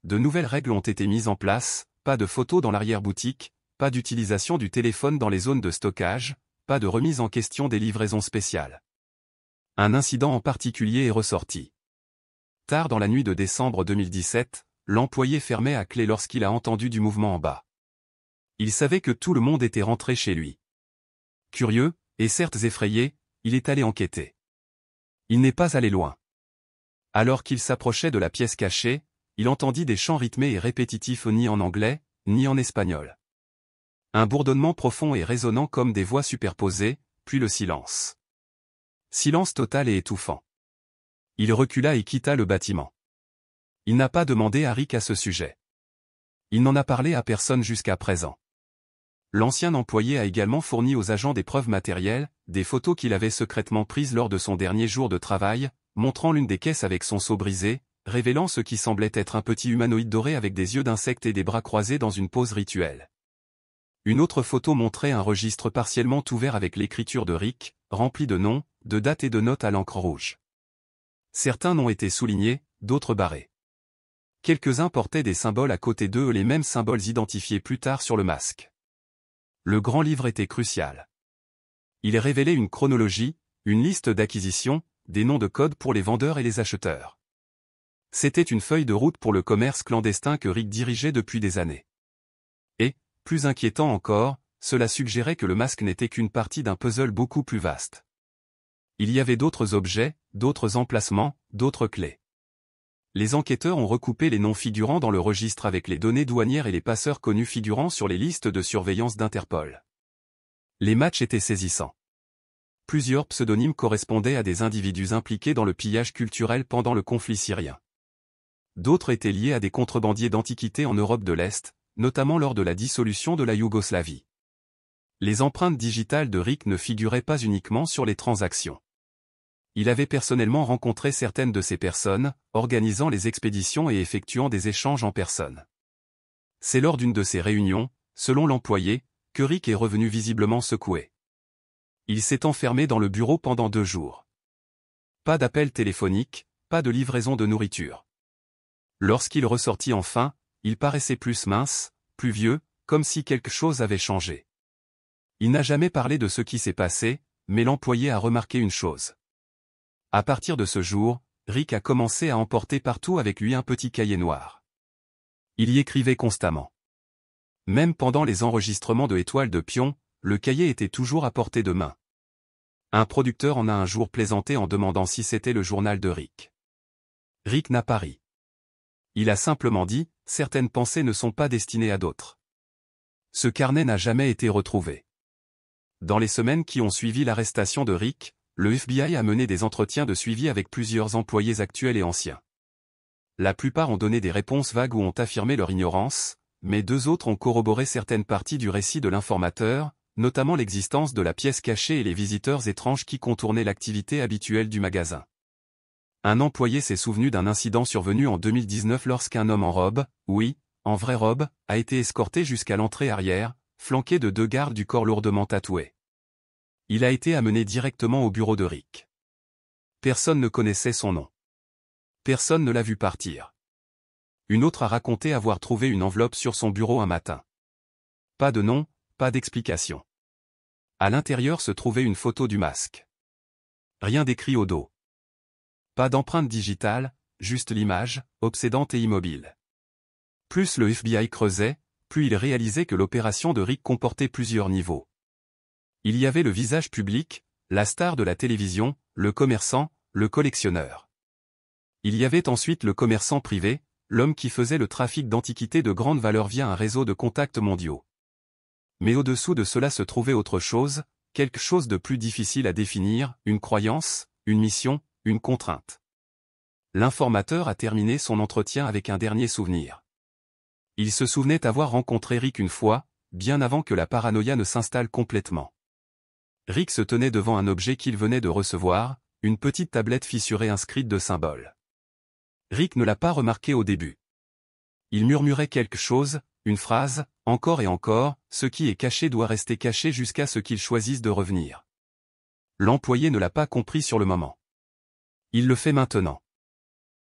De nouvelles règles ont été mises en place, pas de photos dans l'arrière-boutique, pas d'utilisation du téléphone dans les zones de stockage, pas de remise en question des livraisons spéciales. Un incident en particulier est ressorti. Tard dans la nuit de décembre 2017, l'employé fermait à clé lorsqu'il a entendu du mouvement en bas. Il savait que tout le monde était rentré chez lui. Curieux, et certes effrayé, il est allé enquêter. Il n'est pas allé loin. Alors qu'il s'approchait de la pièce cachée, il entendit des chants rythmés et répétitifs ni en anglais, ni en espagnol. Un bourdonnement profond et résonnant comme des voix superposées, puis le silence. Silence total et étouffant. Il recula et quitta le bâtiment. Il n'a pas demandé à Rick à ce sujet. Il n'en a parlé à personne jusqu'à présent. L'ancien employé a également fourni aux agents des preuves matérielles, des photos qu'il avait secrètement prises lors de son dernier jour de travail, montrant l'une des caisses avec son seau brisé, révélant ce qui semblait être un petit humanoïde doré avec des yeux d'insecte et des bras croisés dans une pose rituelle. Une autre photo montrait un registre partiellement ouvert avec l'écriture de Rick, rempli de noms, de dates et de notes à l'encre rouge. Certains noms étaient soulignés, d'autres barrés. Quelques-uns portaient des symboles à côté d'eux, les mêmes symboles identifiés plus tard sur le masque. Le grand livre était crucial. Il révélait une chronologie, une liste d'acquisitions, des noms de code pour les vendeurs et les acheteurs. C'était une feuille de route pour le commerce clandestin que Rick dirigeait depuis des années. Et, plus inquiétant encore, cela suggérait que le masque n'était qu'une partie d'un puzzle beaucoup plus vaste. Il y avait d'autres objets, d'autres emplacements, d'autres clés. Les enquêteurs ont recoupé les noms figurant dans le registre avec les données douanières et les passeurs connus figurant sur les listes de surveillance d'Interpol. Les matchs étaient saisissants. Plusieurs pseudonymes correspondaient à des individus impliqués dans le pillage culturel pendant le conflit syrien. D'autres étaient liés à des contrebandiers d'antiquités en Europe de l'Est, notamment lors de la dissolution de la Yougoslavie. Les empreintes digitales de Rick ne figuraient pas uniquement sur les transactions. Il avait personnellement rencontré certaines de ces personnes, organisant les expéditions et effectuant des échanges en personne. C'est lors d'une de ces réunions, selon l'employé, que Rick est revenu visiblement secoué. Il s'est enfermé dans le bureau pendant 2 jours. Pas d'appel téléphonique, pas de livraison de nourriture. Lorsqu'il ressortit enfin, il paraissait plus mince, plus vieux, comme si quelque chose avait changé. Il n'a jamais parlé de ce qui s'est passé, mais l'employé a remarqué une chose. À partir de ce jour, Rick a commencé à emporter partout avec lui un petit cahier noir. Il y écrivait constamment. Même pendant les enregistrements de Étoile de Pion, le cahier était toujours à portée de main. Un producteur en a un jour plaisanté en demandant si c'était le journal de Rick. Rick n'a pas ri. Il a simplement dit, certaines pensées ne sont pas destinées à d'autres. Ce carnet n'a jamais été retrouvé. Dans les semaines qui ont suivi l'arrestation de Rick, le FBI a mené des entretiens de suivi avec plusieurs employés actuels et anciens. La plupart ont donné des réponses vagues ou ont affirmé leur ignorance, mais 2 autres ont corroboré certaines parties du récit de l'informateur, notamment l'existence de la pièce cachée et les visiteurs étranges qui contournaient l'activité habituelle du magasin. Un employé s'est souvenu d'un incident survenu en 2019 lorsqu'un homme en robe, oui, en vraie robe, a été escorté jusqu'à l'entrée arrière, flanqué de 2 gardes du corps lourdement tatoués. Il a été amené directement au bureau de Rick. Personne ne connaissait son nom. Personne ne l'a vu partir. Une autre a raconté avoir trouvé une enveloppe sur son bureau un matin. Pas de nom, pas d'explication. À l'intérieur se trouvait une photo du masque. Rien d'écrit au dos. Pas d'empreinte digitale, juste l'image, obsédante et immobile. Plus le FBI creusait, plus il réalisait que l'opération de Rick comportait plusieurs niveaux. Il y avait le visage public, la star de la télévision, le commerçant, le collectionneur. Il y avait ensuite le commerçant privé, l'homme qui faisait le trafic d'antiquités de grande valeur via un réseau de contacts mondiaux. Mais au-dessous de cela se trouvait autre chose, quelque chose de plus difficile à définir, une croyance, une mission, une contrainte. L'informateur a terminé son entretien avec un dernier souvenir. Il se souvenait avoir rencontré Rick une fois, bien avant que la paranoïa ne s'installe complètement. Rick se tenait devant un objet qu'il venait de recevoir, une petite tablette fissurée inscrite de symboles. Rick ne l'a pas remarqué au début. Il murmurait quelque chose, une phrase, encore et encore, ce qui est caché doit rester caché jusqu'à ce qu'il choisisse de revenir. L'employé ne l'a pas compris sur le moment. Il le fait maintenant.